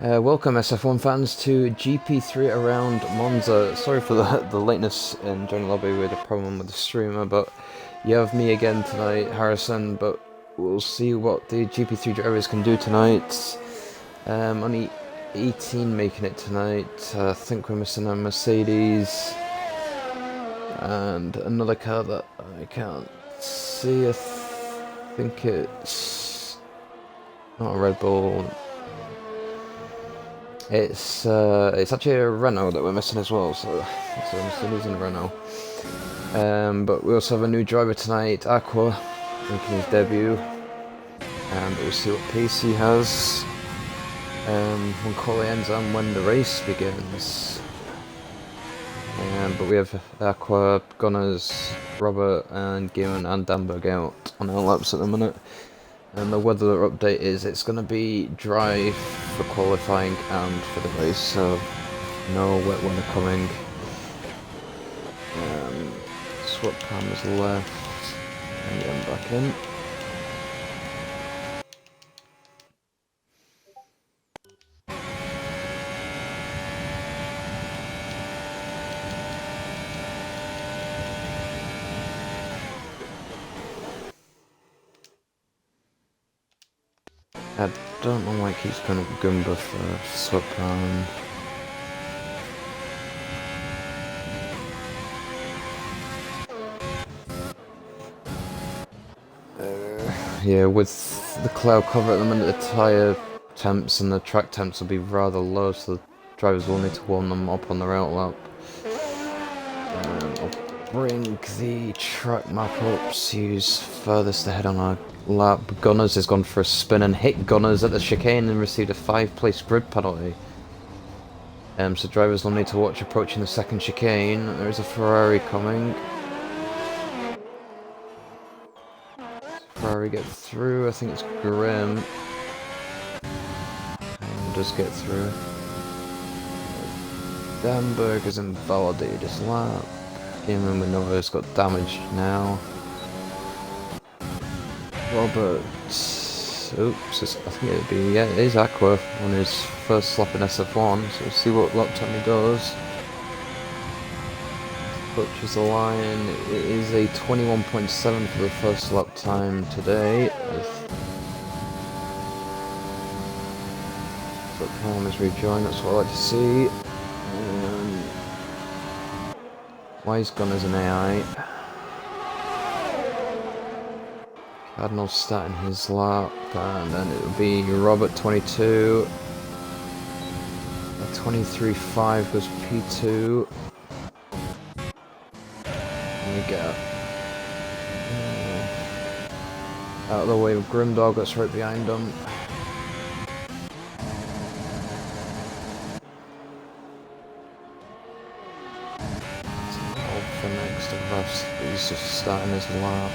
Welcome SF1 fans to GP3 around Monza. Sorry for the lateness in joining the lobby. We had a problem with the streamer, but you have me again tonight, Harrison, but we'll see what the GP3 drivers can do tonight. Only 18 making it tonight. I think we're missing a Mercedes and another car that I can't see. I think it's not a Red Bull. It's actually a Renault that we're missing as well, so it's a Mercedes and a Renault. But we also have a new driver tonight, Aqua, making his debut, and we'll see what pace he has when quali ends and when the race begins. But we have Aqua, Gunners, Robert, and Gimon and Danberg out on our laps at the minute. And the weather update is it's going to be dry for qualifying and for the race, so no wet weather coming. Swap Palm is left and getting back in. I don't know why it keeps going up Goomba for Swap Palm. Yeah, with the cloud cover at the minute, the tyre temps and the track temps will be rather low, so the drivers will need to warm them up on their out lap. I'll bring the track map up, see who's furthest ahead on our lap. Gunners has gone for a spin and hit Gunners at the chicane and received a 5-place grid penalty. So drivers will need to watch approaching the second chicane. There is a Ferrari coming. Ferrari get through, I think it's Grim. And does get through. Danberg has invalidated his lap. Gimon we know has got damaged now. Robert, oops, I think it would be, yeah, it is Aqua on his first lap in SF1, so we'll see what lap time he does. Butchers the line, it is a 21.7 for the first lap time today. So Palm has rejoined, that's what I like to see. Wise Gunners an AI. Cardinal starting his lap, and then it will be Robert 22. 23.5 goes P2. And we get out of the way with Grimdog, that's right behind him. For next to Russ, he's just starting his lap.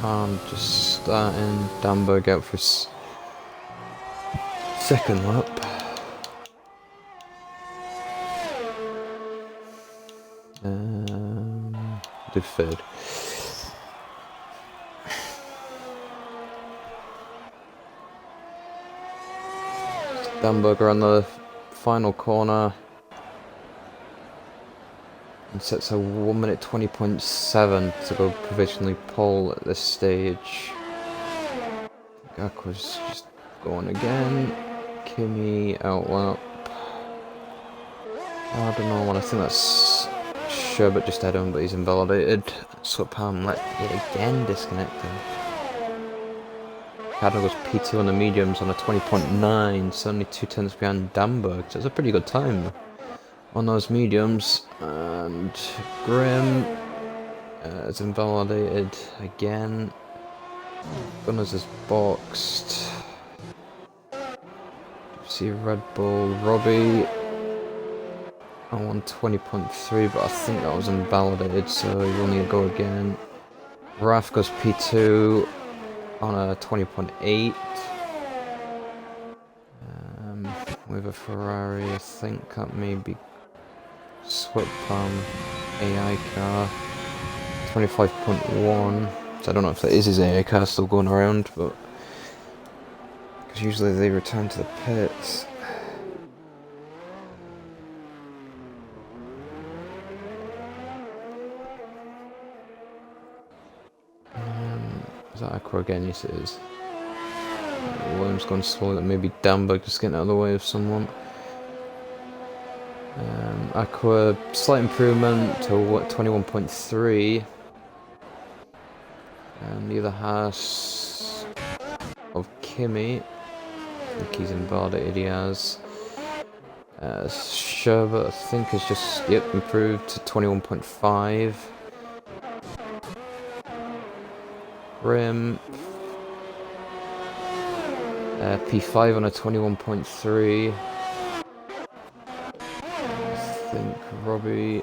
Palm just starting, Danberg out for his second lap. The third. Danberg on the final corner and sets a 1 minute 20.7 to go provisionally pole at this stage. Aqua's just going again. Kimi out lap. I don't know, I think that's Sherbert just had him, but he's invalidated. Swap Palm let it again disconnected. Cardinal goes P2 on the mediums on a 20.9, so only 2 tenths behind Danberg, so it's a pretty good time on those mediums. And Grim is invalidated again. Gunners is boxed. See Red Bull, Robbie on 20.3, but I think that was invalidated, so you will need to go again. Raf goes P2 on a 20.8. With a Ferrari, I think that may be Swap Palm AI car. 25.1. It's I don't know if that is his AA car still going around, but because usually they return to the pits. Is that Aqua again? Yes, it is. Williams going slow. Maybe Damberg just getting out of the way of someone. Aqua, slight improvement to what, 21.3. And the other Haas of Kimi. I think he's invalidated, he has. Sherbert, I think, has just, improved to 21.5. Rim. P5 on a 21.3. I think Robbie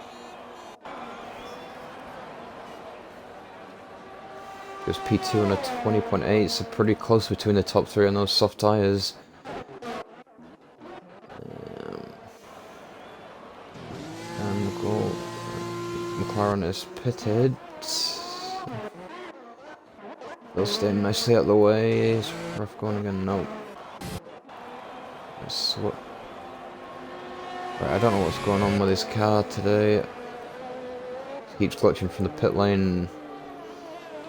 goes P2 on a 20.8, so pretty close between the top three on those soft tyres. And McLaren is pitted. They'll stay nicely out of the way. Is Ref going again? No. Right, I don't know what's going on with his car today. He keeps glitching from the pit lane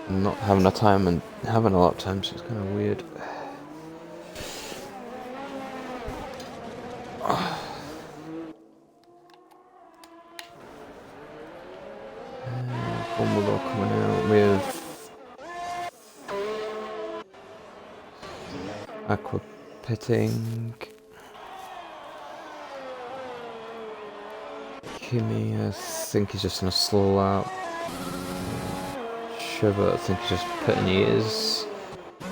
and not having a time and having a lap time, so it's kind of weird. Dumbledore coming out with Aqua pitting. Kimi, I think he's just in a slow lap. Sherbert, I think he's just pitting, he is. We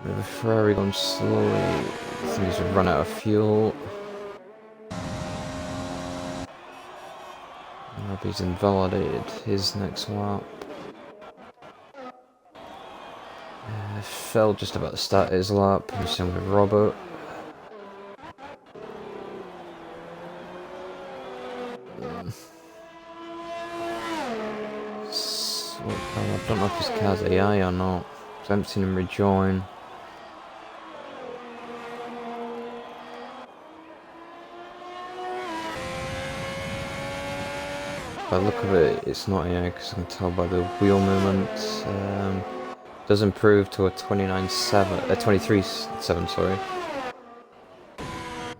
have a Ferrari going slowly. I think he's run out of fuel. Robbie's invalidated his next lap. Fell just about to start his lap. The same with Robert. I don't know if his car's AI or not, because I haven't seen him rejoin. By the look of it, it's not AI, because I can tell by the wheel movement. Does improve to a 23.7, sorry.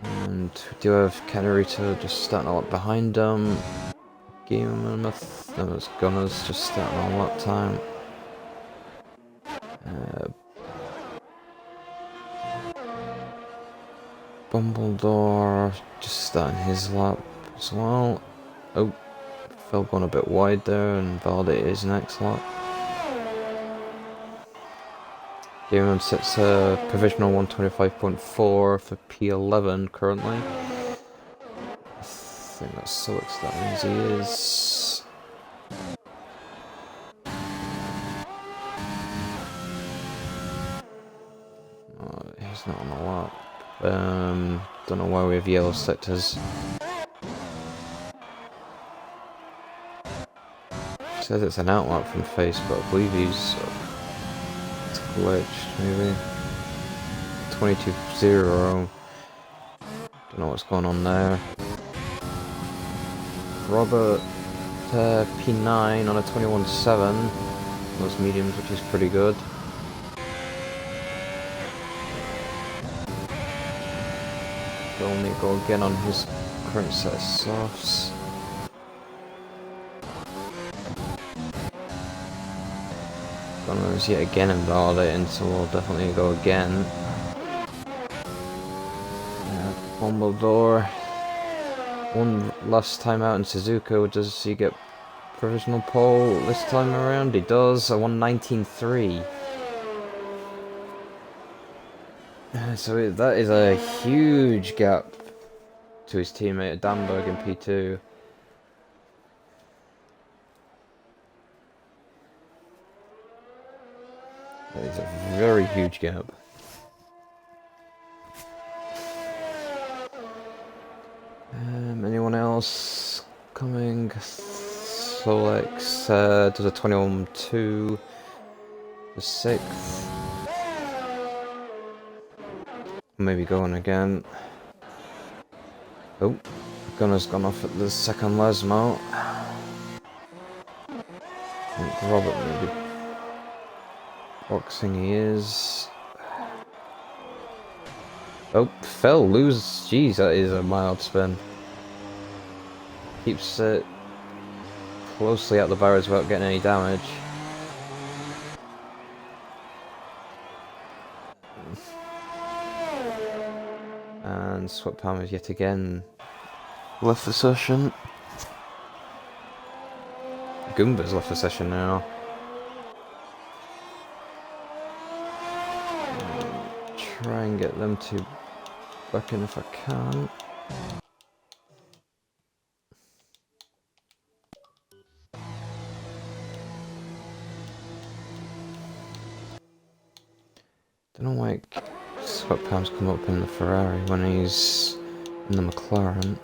And we do have Canerito just starting a lot behind him. Game Mammoth, no, it's Gunners just starting on lap time. Bumbledore just starting his lap as well. Oh, fell going a bit wide there and validated his next lap. Game sets a provisional 125.4 for P11 currently. I think that's Sulix, that means he is. Oh, he's not on the lap. Don't know why we have yellow sectors. It says it's an outlap from Facebook. I believe he's it's glitched, maybe. 22.0. Don't know what's going on there. Robert P9 on a 21.7. Those mediums, which is pretty good. He'll only go again on his current set of softs. Gunners yet again invalidating, so we'll definitely go again. Dumbledore. One last time out in Suzuka, does he get provisional pole this time around? He does, a 119.3. So that is a huge gap to his teammate Damberg in P2. That is a very huge gap. Anyone else coming? Solex does a 21.2. The 6th. Maybe going again. Oh, Gunner's gone off at the second Lesmo. I think Robert maybe boxing he is. Oh, Phil loses. Jeez, that is a mild spin. Keeps it closely at the barriers without getting any damage. And Sweat Palm has yet again left the session. Goomba's left the session now. Try and get them two back in if I can. Don't know why Sweat Palm's come up in the Ferrari when he's in the McLaren.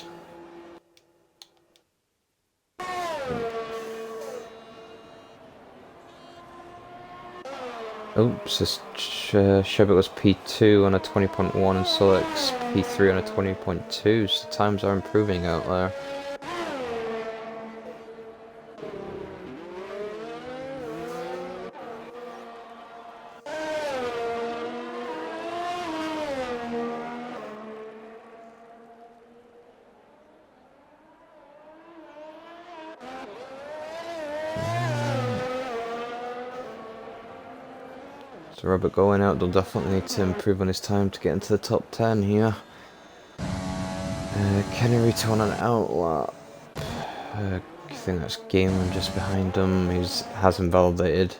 Oops, this Chevrolet was P2 on a 20.1 and Solex P3 on a 20.2, so the times are improving out there. So Robert going out, they'll definitely need to improve on his time to get into the top 10 here. Kennerito on an outlap. I think that's Gaiman just behind him, he has invalidated.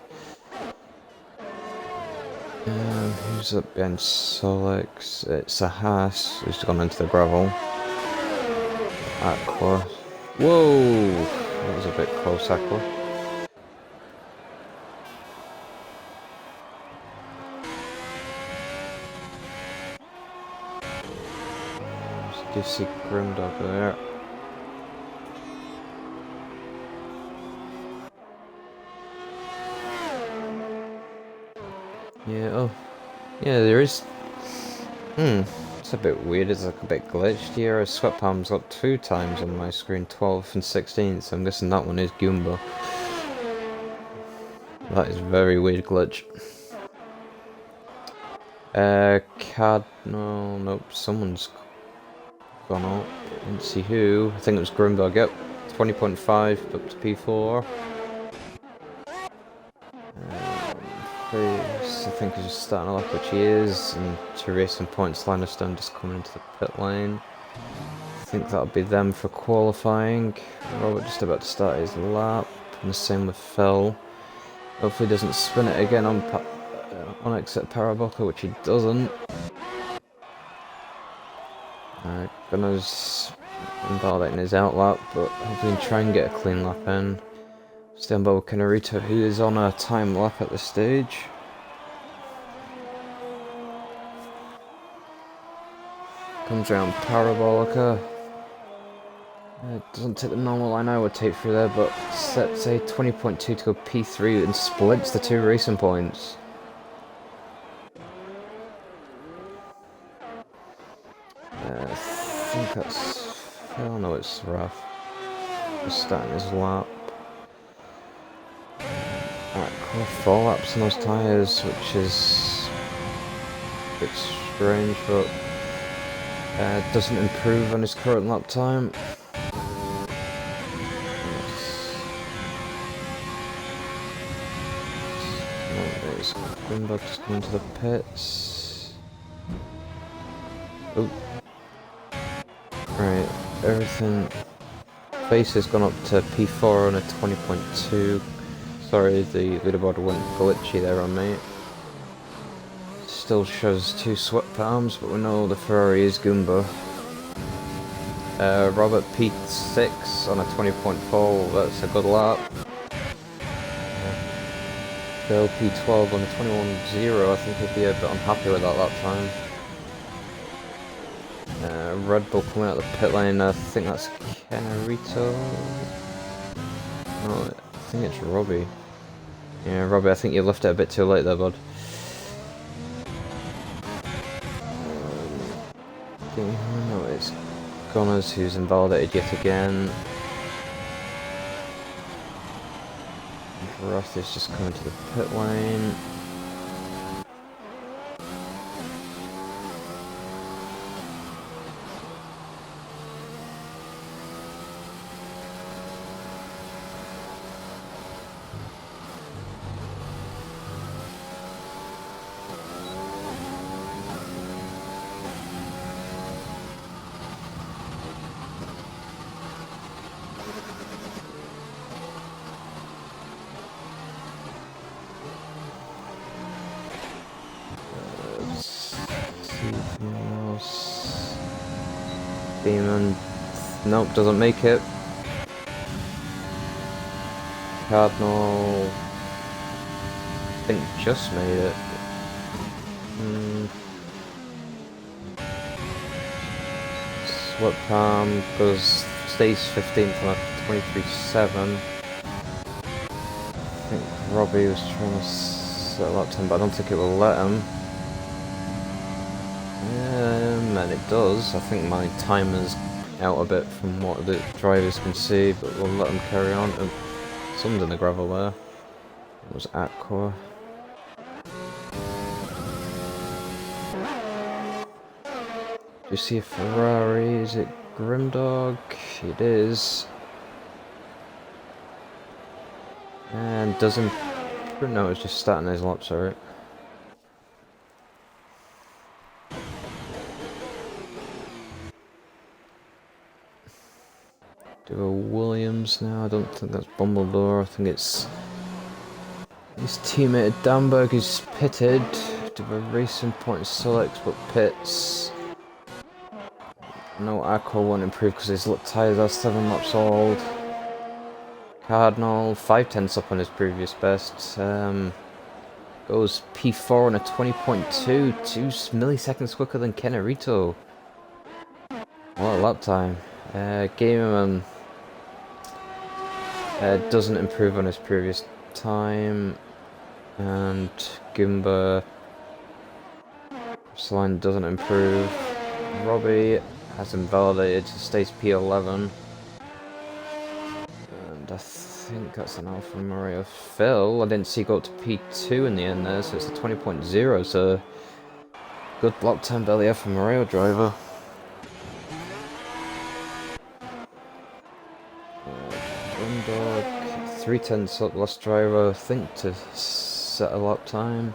Who's up behind Solex? It's a Haas who's gone into the gravel. Aqua. Whoa! That was a bit close, Aqua. Do you see Grimdog there? Yeah, oh. Yeah, there is. It's a bit weird, it's like a bit glitched here. Sweat Palm's got 2 times on my screen, 12th and 16th, so I'm guessing that one is Goomba. That is very weird glitch. Nope, someone's gone out. Didn't see who. I think it was Grimdog, yep. 20.5 up to P4. Prix, I think he's just starting a lap, which he is, and to Racing Points, Linestone just coming into the pit lane. I think that'll be them for qualifying. Robert just about to start his lap, and the same with Phil. Hopefully he doesn't spin it again on exit Paraboka, which he doesn't. Gunner's invalidating his outlap, but hopefully he can try and get a clean lap in. Stand by with Kennerito, who is on a time lap at this stage. Comes around Parabolica. It doesn't take the normal line I would take through there, but sets a 20.2 to go P3 and splits the 2 racing points. I think that's... Oh no, it's rough. Just starting his lap. Alright, 4 laps on those tyres, which is a bit strange, but doesn't improve on his current lap time. There's Grimdog just coming to the pits. Oh. Right, everything. Face has gone up to P4 on a 20.2. Sorry, the leaderboard went glitchy there on me. Still shows 2 Sweat Palms, but we know the Ferrari is Goomba. Robert P6 on a 20.4, that's a good lap. Phil P12 on a 21.0, I think he'd be a bit unhappy with that lap time. Red Bull coming out of the pit lane, I think that's Kennerito. Oh, I think it's Robbie. Yeah, Robbie, I think you left it a bit too late there, bud. No, it's Gunners who's invalidated yet again. Roth is just coming to the pit lane. Demon, nope, doesn't make it. Cardinal, I think just made it. Sweat Palm stays 15th on a 23.7. I think Robbie was trying to set a lap time, but I don't think it will let him. And it does. I think my timer's out a bit from what the drivers can see, but we'll let them carry on. Oh, someone's in the gravel there. It was Aqua. Do you see a Ferrari? Is it Grimdog? It is. And doesn't... No, it's just starting his laps, alright. Do a Williams now. I don't think that's Bumbledore. I think it's his teammate Damberg is pitted. Do a racing point selects but pits. No, Aqua won't improve because his tyres are 7 laps old. Cardinal 5/10 up on his previous best. Goes P4 on a 20.2, 2 milliseconds quicker than Kennerito. What a lap time. Gamerman doesn't improve on his previous time, and Goomba Saline doesn't improve. Robbie has invalidated, so stays P11. And I think that's an Alfa Romeo. Phil, I didn't see go up to P2 in the end there, so it's a 20.0, so good lap time by the Alfa Romeo driver. Dog, 3/10 up last driver, I think, to set a lap time.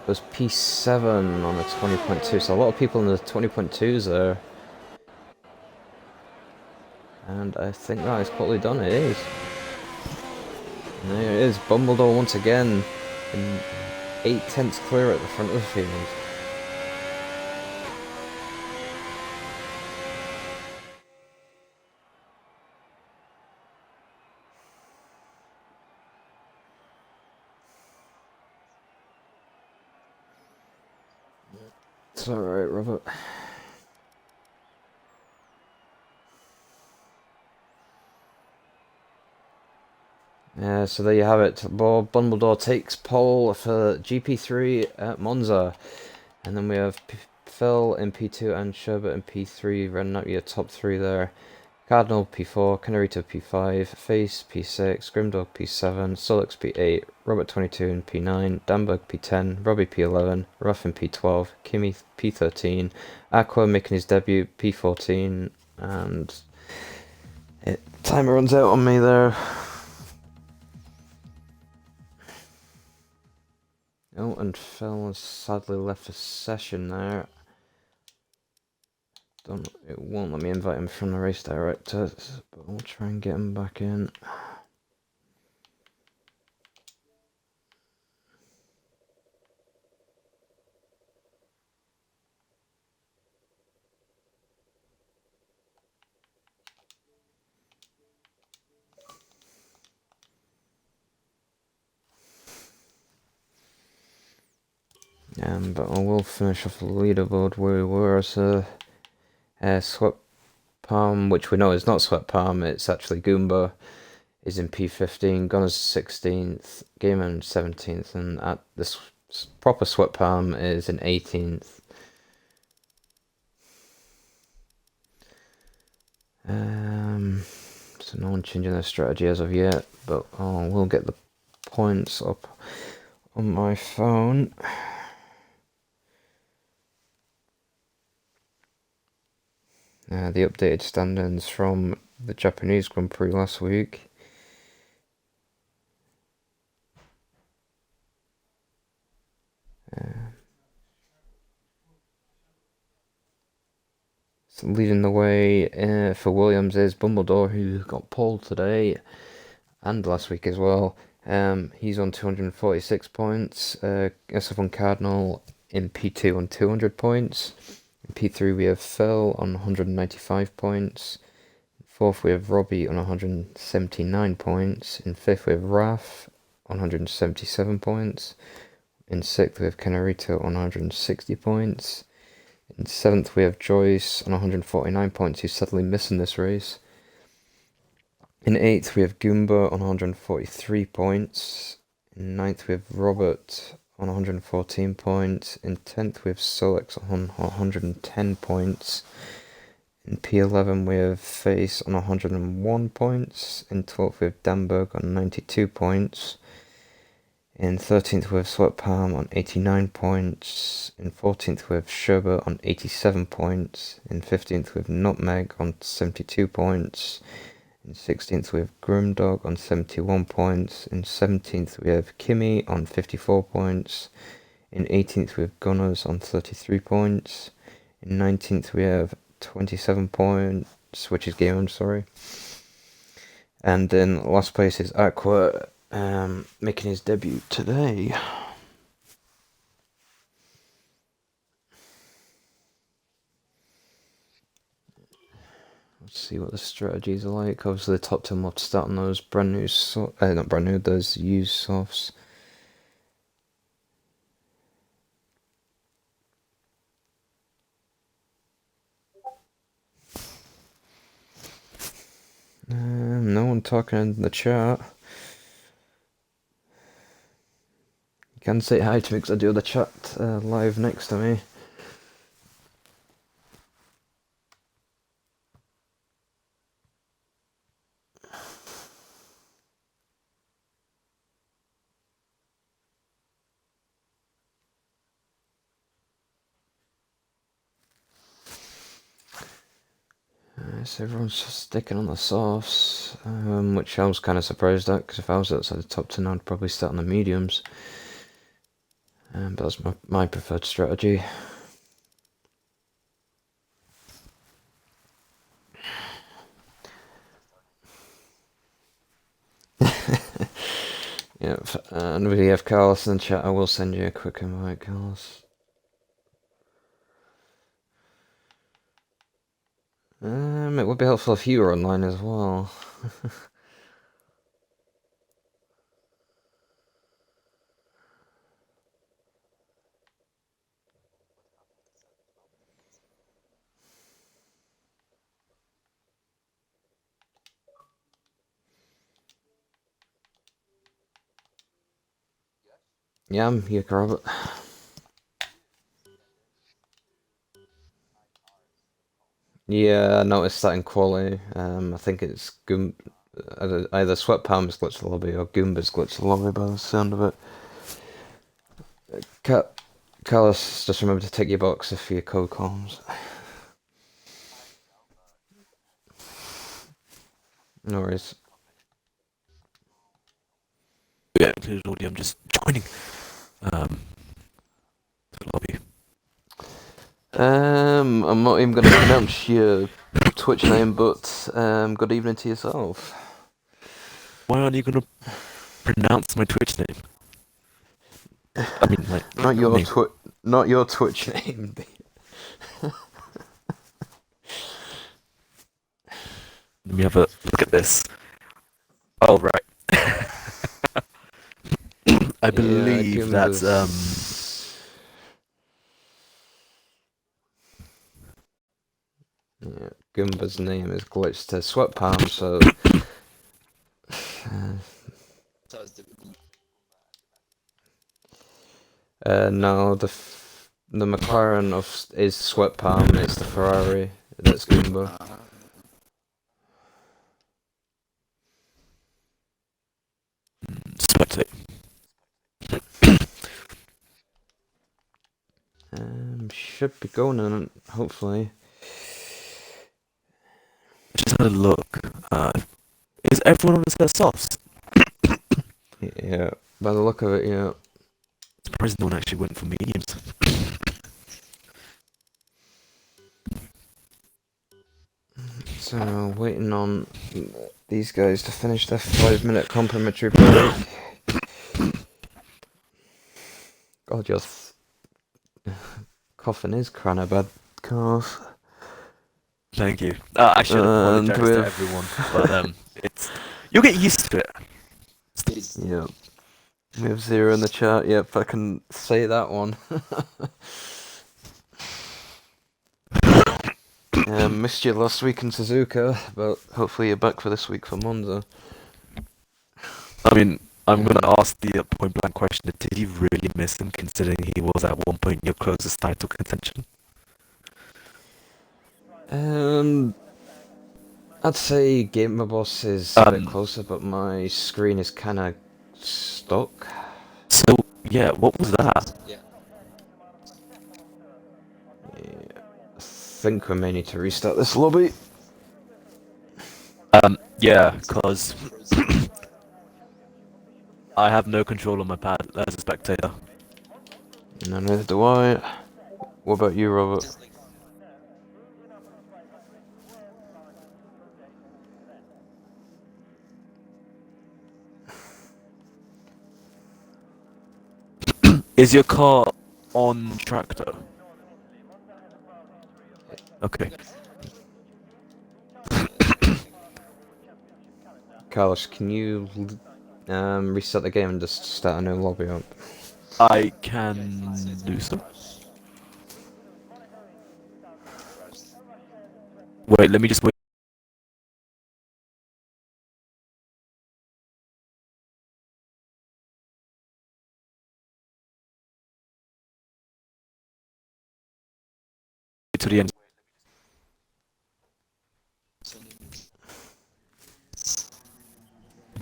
It was P7 on a 20.2, so a lot of people in the 20.2s there. And I think that is quickly done, it is. And there it is, Bumbledore once again, in 8/10 clear at the front of the field. It's alright, Robert. Yeah, so there you have it. Bob Bumbledore takes pole for GP3 at Monza. And then we have Phil in P2 and Sherbert in P3, running up your top 3 there. Cardinal P4, Canarito P5, Face P6, Grimdog P7, Solix P8, Robert 22 in P9, Damberg P10, Robbie P11, Ruffin P12, Kimmy P13, Aqua making his debut P14, and timer runs out on me there. Oh, and Phil has sadly left the session there. It won't let me invite him from the race director, but we'll try and get him back in. But I will finish off the leaderboard where we were as Sweat Palm, which we know is not Sweat Palm, it's actually Goomba, is in P15, Gunner's 16th, Gaiman 17th, and at this proper Sweat Palm is in 18th. So no one changing their strategy as of yet, but we'll get the points up on my phone. The updated standings from the Japanese Grand Prix last week. So leading the way for Williams is Bumbledore, who got pole today and last week as well. He's on 246 points. SF1 Cardinal in P2 on 200 points. In P3 we have Phil on 195 points. In fourth we have Robbie on 179 points. In fifth we have Raf on 177 points. In sixth we have Canarito on 160 points. In seventh we have Joyce on 149 points, who's sadly missing this race. In eighth we have Goomba on 143 points. In ninth we have Robert on 114 points. In 10th we have Solex on 110 points. In P11 we have Face on 101 points. In 12th we have Damberg on 92 points. In 13th we have Sweat Palm on 89 points. In 14th we have Sherbet on 87 points. In 15th we have Nutmeg on 72 points. In 16th we have Grimdog on 71 points. In 17th we have Kimmy on 54 points. In 18th we have Gunners on 33 points. In 19th we have 27 points, which is Game, I'm sorry. And in last place is Aqua, making his debut today. Let's see what the strategies are like. Obviously, the top 10 will have to start on those brand new, not brand new, those used softs. No one talking in the chat. You can say hi to me because I do the chat live next to me. So everyone's just sticking on the softs, which I was kind of surprised at, because if I was outside the top 10 I'd probably start on the mediums. But that's my preferred strategy. Yep, and we have Carlos in the chat. I will send you a quick invite, Carlos. It would be helpful if you were online as well. Yeah, I'm here, Robert. Yeah, I noticed that in quality. I think it's either Sweat Palm's glitched the lobby or Goomba's glitched the lobby by the sound of it. Carlos, just remember to take your box if your code comes. No worries. Yeah, included audio. I'm just joining the lobby. I'm not even going to pronounce your Twitch name, but good evening to yourself. Why aren't you going to pronounce my Twitch name? I mean, my not your Twitch name. Let me have a look at this. Oh, right. I believe that's Yeah, Goomba's name is glitched to Sweat Palm, so No, the McLaren is Sweat Palm. It's the Ferrari that's Goomba. Spectate. Should be going in, hopefully. Just had a look. Is everyone on the set softs? Yeah, by the look of it, yeah. Surprised no one actually went for mediums. So, waiting on these guys to finish their 5-minute complimentary break. God, your coughing is kind of bad, cough. Thank you. I should apologize to everyone, but it's you'll get used to it. Yeah. We have 0 in the chat. Yep, I can say that one. Missed you last week in Suzuka, but hopefully you're back for this week for Monza. I mean, I'm going to ask the point blank question: did you really miss him, considering he was at one point your closest title contention? I'd say Gamer Boss is a bit closer, but my screen is kind of stuck. So yeah, what was that? Yeah, I think we may need to restart this lobby. Yeah, because I have no control on my pad as a spectator. No, neither do I. What about you, Robert? Is your car on track though? Okay. Carlos, can you reset the game and just start a new lobby up? I can do so. Wait, let me just wait. To the end.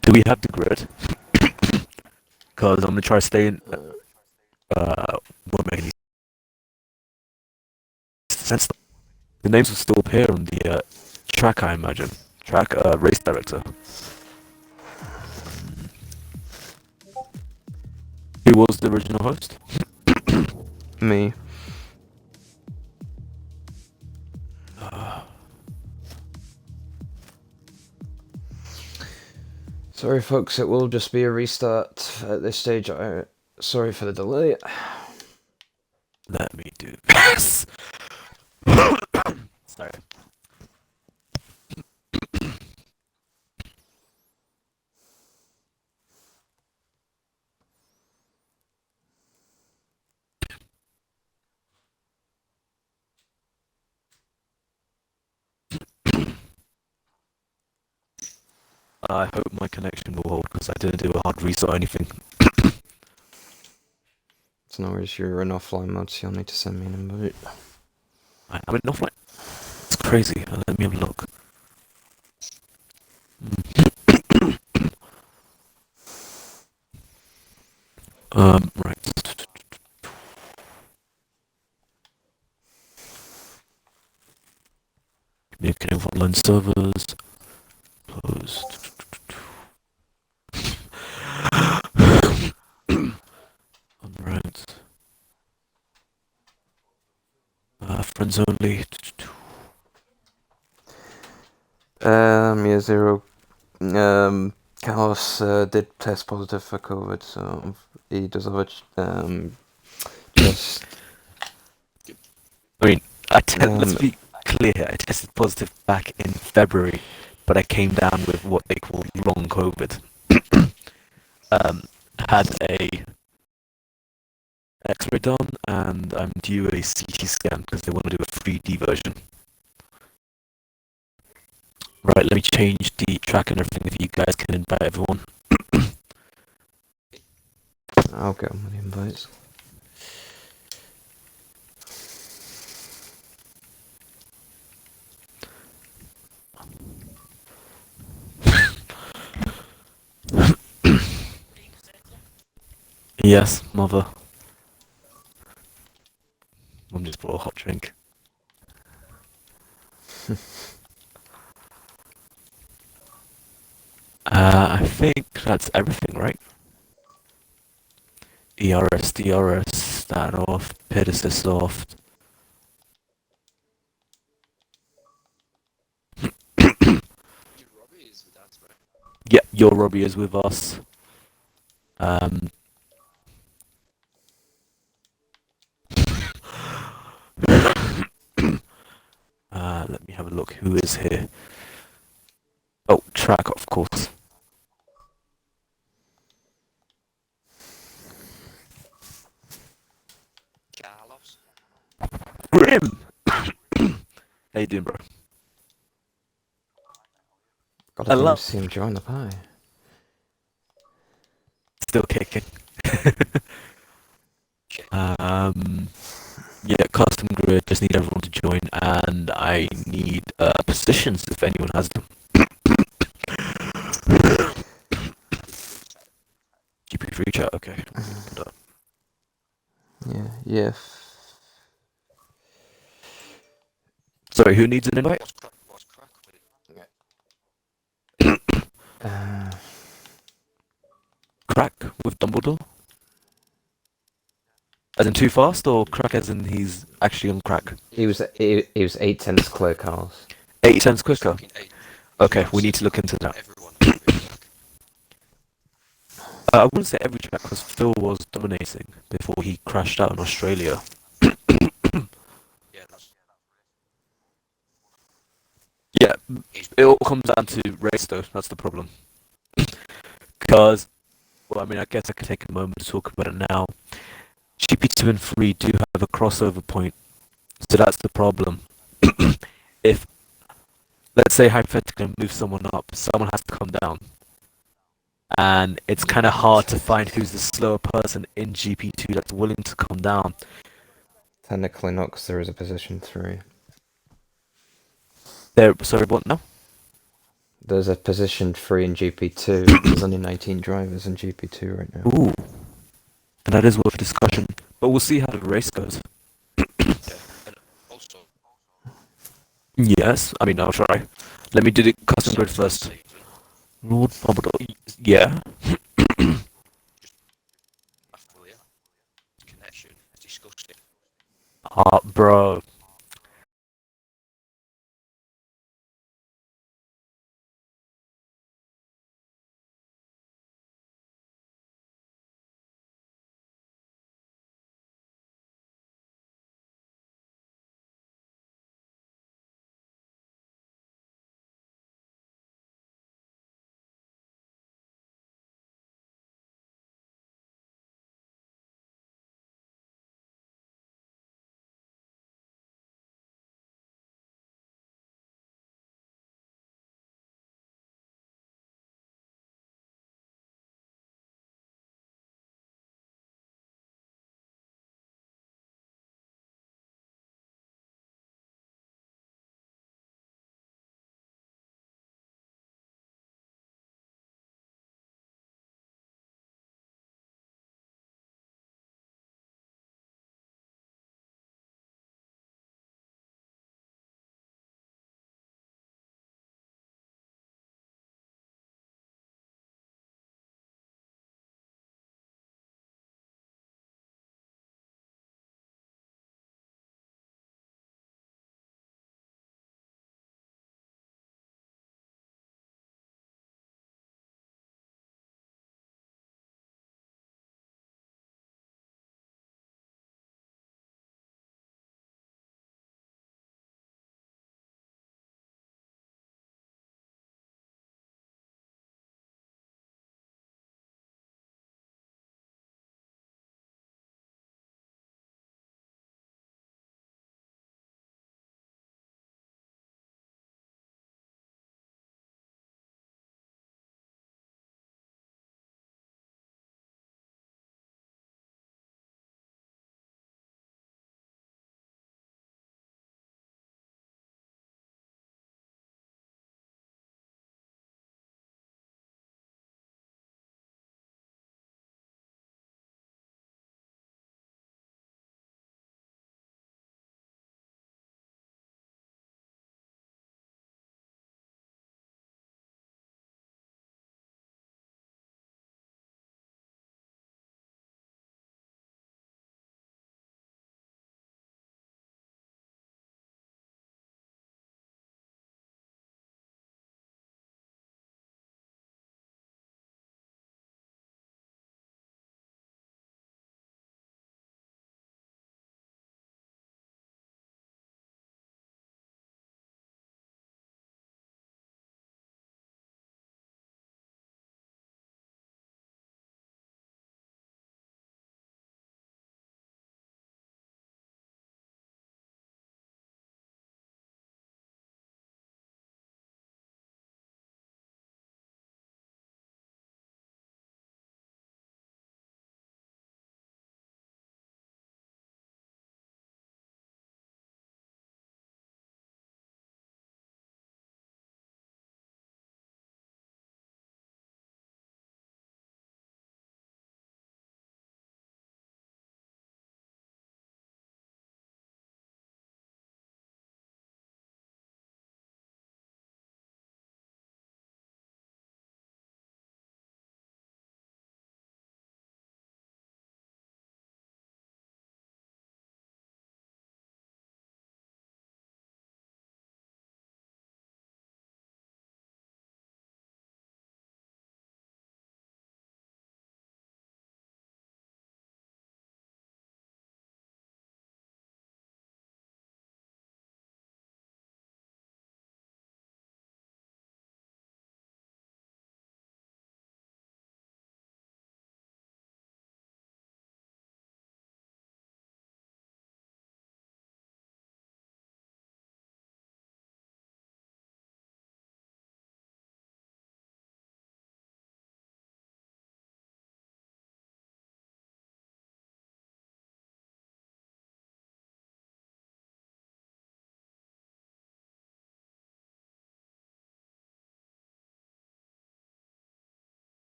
Do we have the grid? Because I'm gonna try to stay in. Won't make any sense. The names will still appear on the track, I imagine. Track race director. Who was the original host? Me. Sorry, folks, it will just be a restart at this stage. Sorry for the delay. Let me do this. Sorry. I hope my connection will hold because I didn't do a hard restart or anything. It's no worries, you're in offline mode, so you'll need to send me an invite. I'm in offline. It's crazy. Let me have a look. Right. Communicating with online servers. Closed. Alright. Friends only. Yeah, 0. Carlos did test positive for COVID, so he does have a just. I mean, let's be clear here. I tested positive back in February, but I came down with what they call long COVID. Had a X-ray done, and I'm due a CT scan because they want to do a 3D version. Right, let me change the track and everything if you guys can invite everyone. I'll get on with the invites. Yes, mother. Mum just brought a hot drink. I think that's everything, right? ERS, DRS, start off, pit assist off. Yeah, your Robbie is with us. Um, let me have a look. Who is here? Oh, track, of course. Carlos. Grim! How you doing, bro? God, I didn't even Hello. see him join the pie. Still kicking. Okay. Yeah, custom grid, just need everyone to join, and I need positions if anyone has them. GP3 chat, okay. Yeah, yeah. Sorry, who needs an invite? What's crack with it? Crack with Dumbledore? As in too fast, or crack as in he's actually on crack? He was 8/10 clear, Carlos. 80 times quicker? Fucking eight. Okay, we need to look into that. Everyone needs to be crack. I wouldn't say every track, because Phil was dominating before he crashed out in Australia. Yeah, that's. Yeah, He's it all comes down to race though, that's the problem. Because, well, I mean, I guess I could take a moment to talk about it now. GP2 and 3 do have a crossover point, so that's the problem. If, let's say hypothetically, I move someone up, someone has to come down. And it's kind of hard to find who's the slower person in GP2 that's willing to come down. Technically not, because there is a position 3. Sorry, what now? There's a position 3 in GP2. There's only 19 drivers in GP2 right now. Ooh, and that is worth discussion. But we'll see how the race goes. yeah. And also, Yes, I mean, I'll try. Let me do the custom grid Saturday first. season, Lord Dumbledore, yeah. after you, connection, it's disgusting. Bro,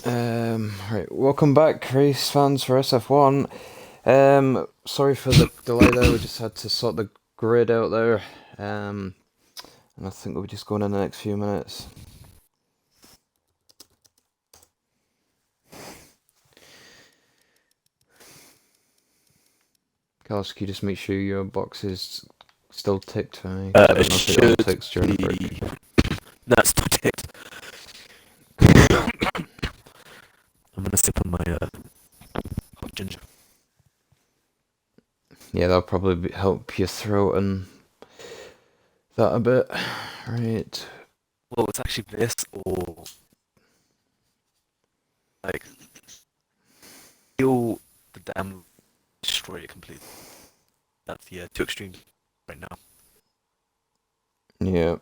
Right, welcome back, race fans, for SF1. Sorry for the delay there. We just had to sort the grid out there. And I think we'll be just going in the next few minutes. Carlos, can you just make sure your box is still ticked for me? 'Cause I don't know if it auto ticks during the break. That's not it. I'm gonna sip on my hot ginger. Yeah, that'll probably help your throat and that a bit. Right. Well, it's actually this or like feel the damn destroy it completely. That's the too extreme right now. Yeah.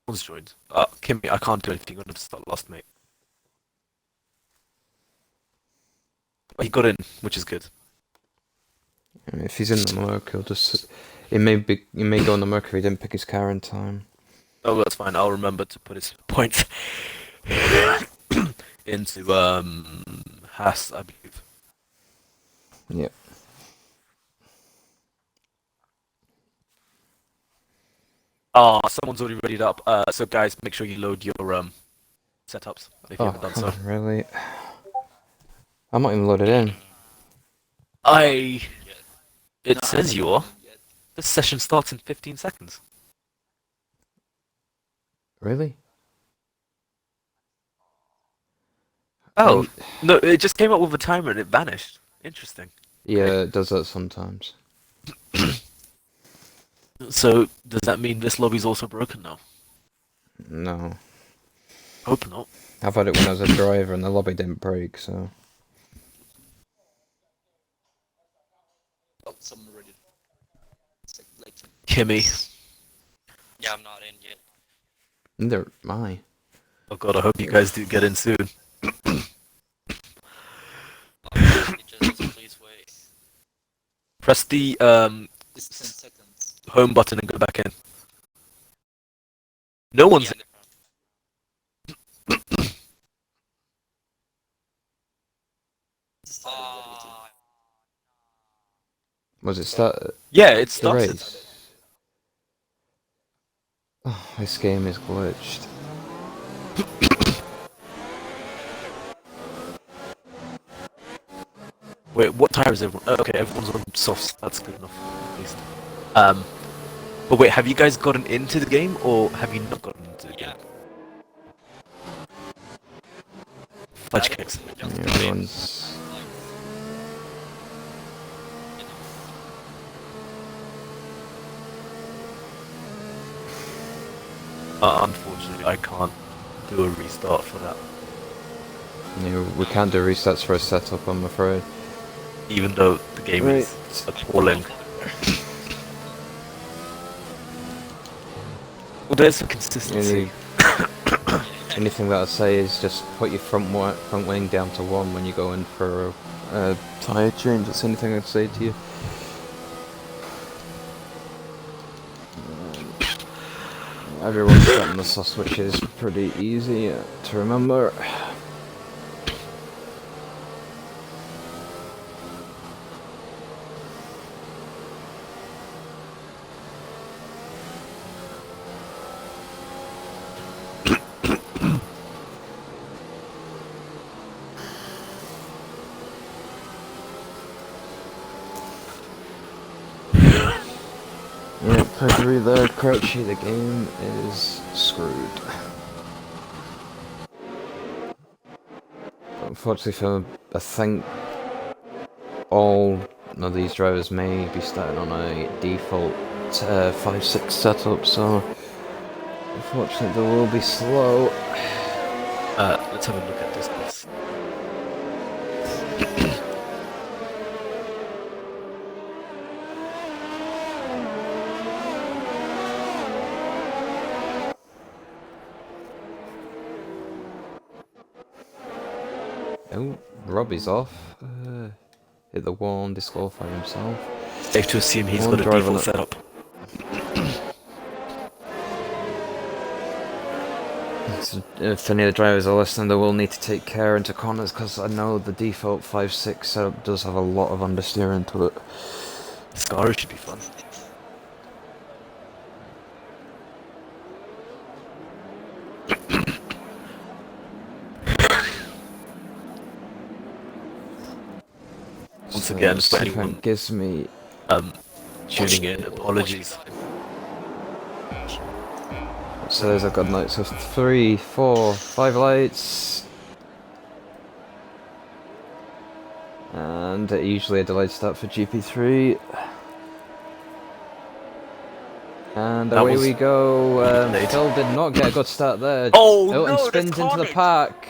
One's joined. Kimmy, I can't do anything. You're gonna start last, mate. But he got in, which is good. If he's in the Merc, he'll just. He may go on the Merc if he didn't pick his car in time. Oh, that's fine. I'll remember to put his points into Haas, I believe. Yep. Oh, someone's already readied up. So guys, make sure you load your setups if you haven't done so. Really? I'm not even loaded in. It says you are. This session starts in 15 seconds. Really? Oh, no, it just came up with a timer and it vanished. Interesting. Yeah, Okay. it does that sometimes. So, does that mean this lobby's also broken now? No. Hope not. I've had it when I was a driver and the lobby didn't break, so. Oh, someone already. It's like late. Kimmy. Yeah, I'm not in yet. Neither am I. Oh god, I hope you guys do get in soon. Just please wait. Press the It's 10 seconds. home button and go back in. No one's in. Was it start Yeah, it the started. race? Oh, this game is glitched. Wait, what tire is everyone? Oh, okay, everyone's on softs. That's good enough, at least. But wait, have you guys gotten into the game or have you not gotten into the game? Fudge cakes. Yeah, everyone's. Unfortunately, I can't do a restart for that. Yeah, we can't do resets for a setup, I'm afraid. Even though the game is appalling. Well, there's some consistency. Anything that I say is just put your front wing down to 1 when you go in for a tyre change. That's anything I'd say to you. Everyone's setting the sauce, which is pretty easy to remember. Yep, I agree there, Crouchy, the game is screwed. Unfortunately, I think all of these drivers may be starting on a default 5-6 setup, so unfortunately they will be slow. Let's have a look at this, please. Oh, Robbie's off. Hit the wall and disqualified himself. Safe to assume he's One got a driver default setup. So if any of the drivers are listening, they will need to take care into corners because I know the default 5.6 setup does have a lot of understeering to it. Scar should be fun. Once again, for anyone gives me tuning in, apologies. so there's a good night. So 3, 4, 5 lights, and usually a delayed start for GP3. And That away was we go. delayed. Phil did not get a good start there. Oh, and no, spins that's into the carnage. pack.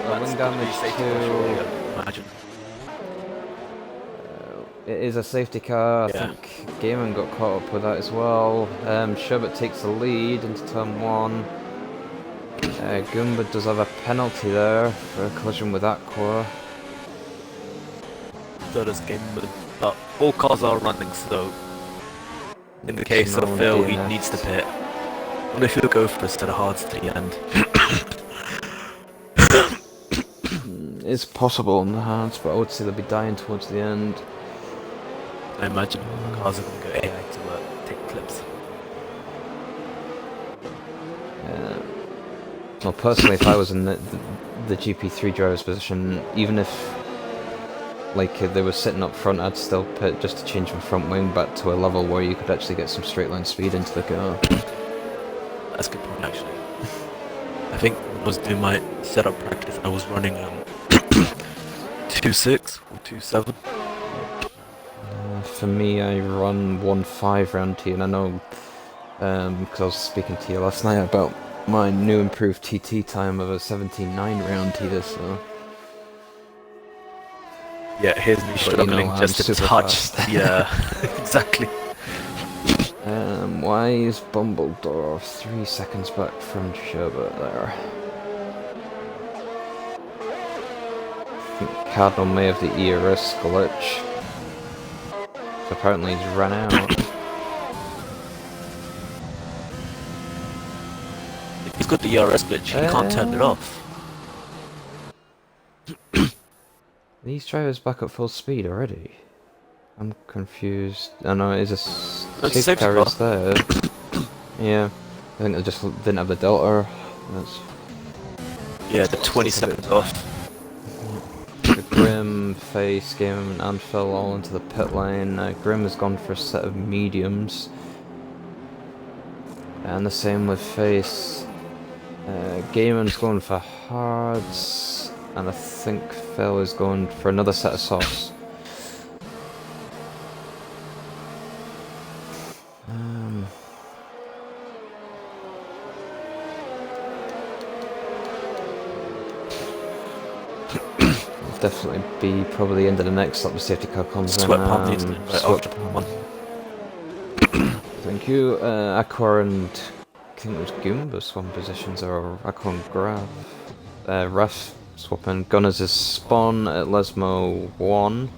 That's Wing gonna be damage safety to. car, surely, I imagine. It is a safety car. I Yeah. think Gaiman got caught up with that as well. Sherbert takes the lead into turn 1. Goomba does have a penalty there for a collision with Aqua. So does Game Mode, but all cars are running, so in the case No of Phil, he DNF. needs to pit. I wonder if he'll go for a set of hards to the end. It's possible in the hands, but I would say they'll be dying towards the end. I imagine cars are going to go AI to take clips. Well, personally, if I was in the GP3 driver's position, even if they were sitting up front, I'd still pit just to change my front wing back to a level where you could actually get some straight line speed into the car. That's a good point, actually. I think when I was doing my setup practice, I was running 2.6 or 2.7. For me, I run 1.5 round T, and I know because I was speaking to you last night about my new improved TT time of a 17.9 round T. So yeah, here's me struggling I'm just to super touch. fast. Yeah, exactly. Why is Bumbledore 3 seconds back from Sherbert there? I think Cardinal may have the ERS glitch. So apparently he's run out. If he's got the ERS glitch, he can't turn it off. These drivers back at full speed already. I'm confused. I know it is a safety car is there. Yeah, I think they just didn't have the delta. Yeah, the 20 seconds off. Grim, Face, Game, and Phil all into the pit lane. Grim has gone for a set of mediums. And the same with Face. Gaiman's going for hards. And I think Phil is going for another set of softs. Definitely be probably into the next lap. The safety car comes in. Sweat pump needs to Autodromo one. Thank you. Aqua and I think it was Goomba swap positions, or Aqua and Ref swapping. Gunners is spawn at Lesmo 1.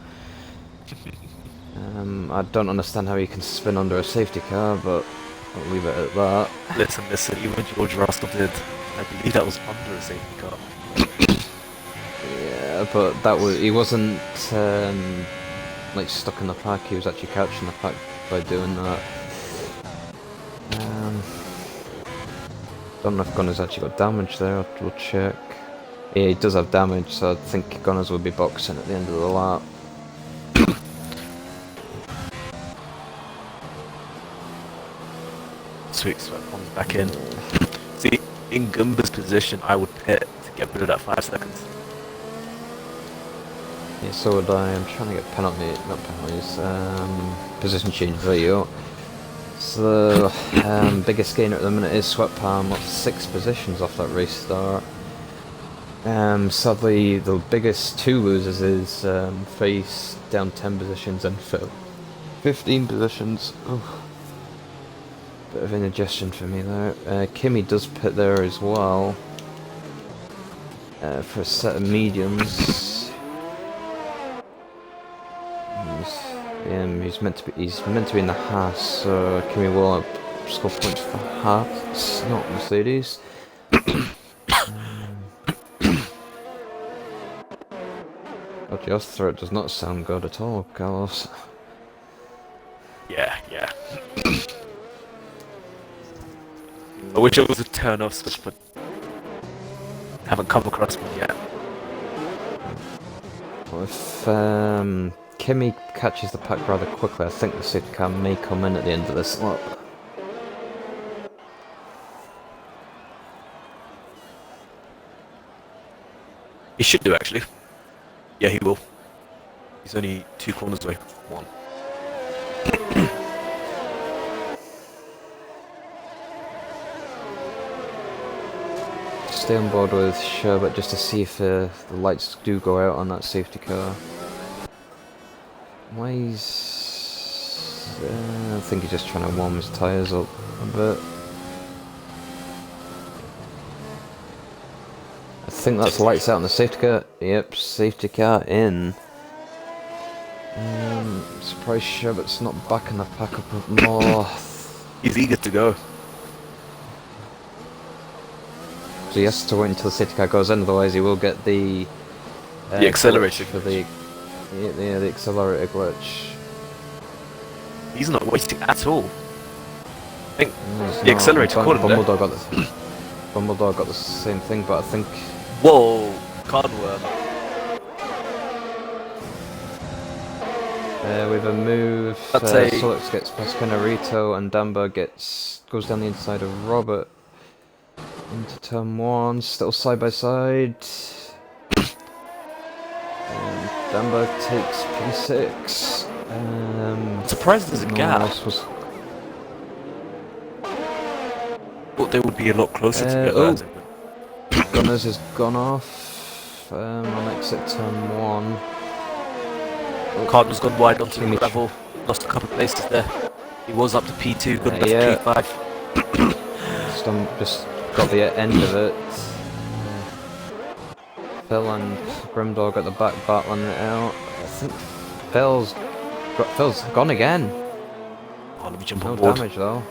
I don't understand how you can spin under a safety car, but I'll leave it at that. Listen, even George Russell did. I believe that was under a safety car. Yeah, but he wasn't stuck in the pack. He was actually catching the pack by doing that. Don't know if Gunners actually got damage there. We'll check. Yeah, he does have damage, so I think Gunners will be boxing at the end of the lap. Sweet, sweat comes back in. See, in Goomba's position, I would pit to get rid of that 5 seconds. Yeah, so would I. I'm trying to get not penalties, position change video. So, biggest gainer at the minute is Sweat Palm, up 6 positions off that race start. Sadly, the biggest 2 losers is Face, down 10 positions, and Phil, 15 positions. Oof. Bit of indigestion for me there. Kimmy does pit there as well, for a set of mediums. He's meant to be in the Haas, so Kimi will score points for Haas, not Mercedes. God, your throat does not sound good at all, Carlos. Yeah. I wish it was a turn-off switch, but haven't come across one yet. Well, if Kimi catches the pack rather quickly, I think the safety car may come in at the end of this lap. He should do, actually. Yeah, he will. He's only 2 corners away. 1. Stay on board with Sherbert just to see if the lights do go out on that safety car. Why he's... I think he's just trying to warm his tyres up a bit. I think that's lights out on the safety car. Yep, safety car in. Surprised Sherbert's not backing the pack up more. He's eager to go. So he has to wait until the safety car goes in, otherwise he will get the accelerator glitch for the accelerator glitch. He's not wasting at all. I think No, the accelerator caught him there. Bumbledore got the same thing, but I think... Whoa! Cardworm. With a move, Solix gets past Canarito and Damber goes down the inside of Robert into turn 1, still side by side. And Damber takes P6. I'm surprised there's a gap. Thought they would be a lot closer together. Gunners has gone off on exit turn 1. Cardinal's gone wide onto the gravel, lost a couple of places there. He was up to P2, good enough P5. Just got the end of it. Phil and Grimdog at the back battling it out. I think Phil's gone again. Oh, let me jump no on board. Damage though.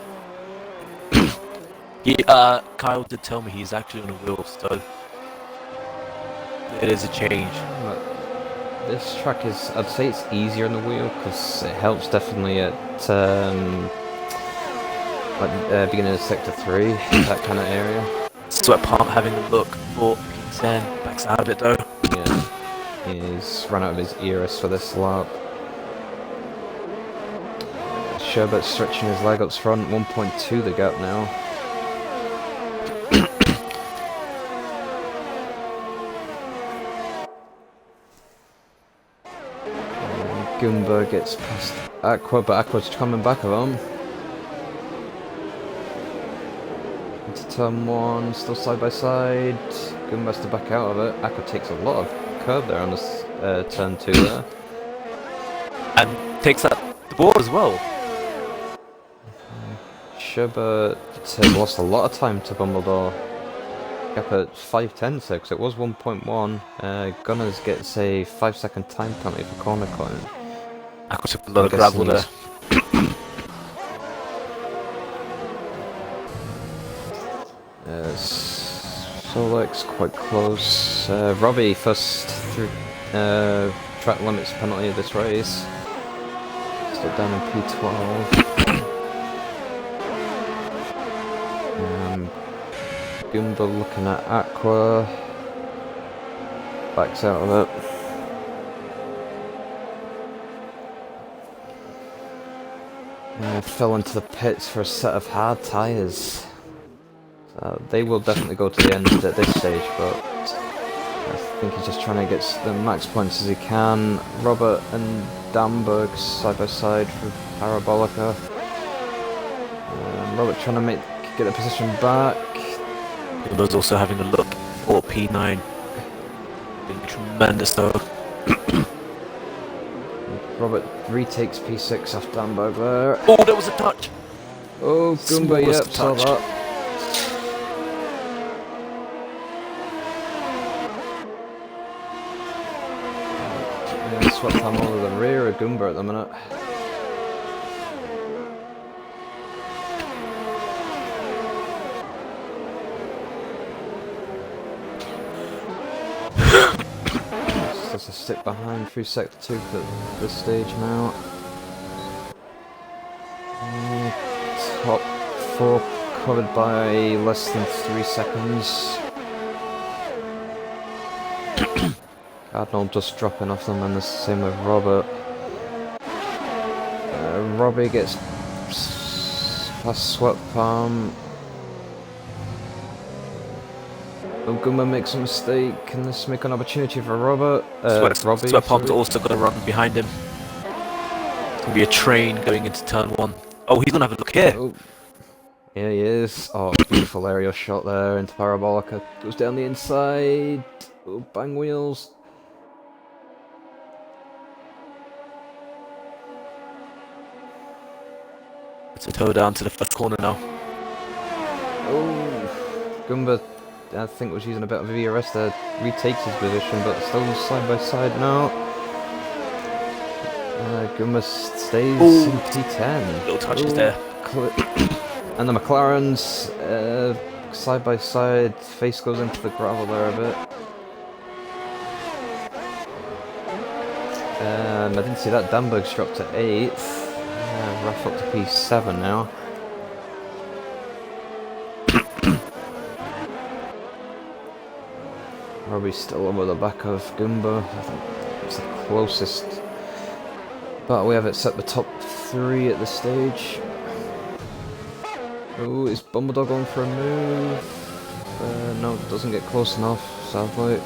Kyle did tell me he's actually on a wheel, so it is a change. But this track is, I'd say it's easier on the wheel because it helps definitely at beginning of sector 3, that kind of area. Sweatpart having a look for P10, backs out of it though. Yeah, he's run out of his ears for this lap. Sherbert stretching his leg up front, 1.2 the gap now. Goomba gets past Aqua, but Aqua's coming back of him. Into turn 1, still side by side. Goomba has to back out of it. Aqua takes a lot of curb there on this turn 2 there. And takes out the board as well. Sherbert lost a lot of time to Bumbledore. Gap at 5:10, it was 1.1. Gunners gets a 5-second time penalty for corner cutting. Aqua took a lot of gravel there. Solix quite close. Robbie first through track limits penalty of this race. Still down in P12. Goomba looking at Aqua. Backs out of it. Fell into the pits for a set of hard tyres. They will definitely go to the end at this stage, but I think he's just trying to get the max points as he can. Robert and Damberg side by side with Parabolica. Robert trying to get the position back. Goomba's also having a look for P9. Been tremendous though. Robert retakes P6 off Damberg there. Oh, there was a touch! Oh, Goomba, yep, saw that. Swept time over the rear of Goomba at the minute. tries to stick behind through sector 2 for this stage now. Top 4 covered by less than 3 seconds. Cardinal just dropping off them, and the same with Robert. Robbie gets past Sweat Palm. Oguma makes a mistake. Can this make an opportunity for Robert? Robbie. Sweat Palm's also going to run behind him. It's going to be a train going into turn 1. Oh, he's going to have a look here. Oh. Yeah, he is. Oh, beautiful aerial shot there into Parabolica. Goes down the inside. Oh, bang wheels. It's a toe down to the first corner now. Oh, Gumba, I think, was using a bit of VRS there. Retakes his position, but still side by side now. Gumba stays in P10. Little touches there. And the McLarens, side by side, face goes into the gravel there a bit. I didn't see that. Danberg's dropped to 8th. Raff up to P7 now. Robbie's still over the back of Goomba. I think it's the closest. But we have it set the top 3 at this stage. Oh, is Bumbledog going for a move? No, doesn't get close enough, sadly.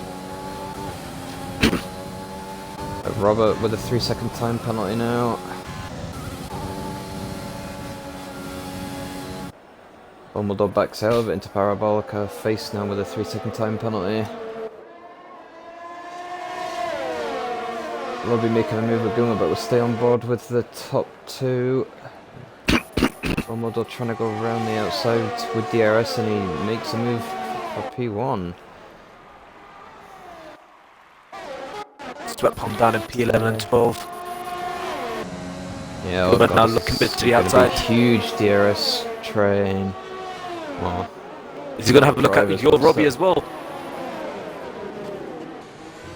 Robert with a 3-second time penalty now. Bumbledog backs out of it into Parabolica, face now with a 3-second time penalty. Robbie making a move with Guma, but will stay on board with the top 2. Bumbledog trying to go around the outside with DRS, and he makes a move for P1. Sweat Palm down in P11 and 12. Yeah, Guma now looking a bit to the outside. Huge DRS train. Well, is he going to have a look at your Robbie as well?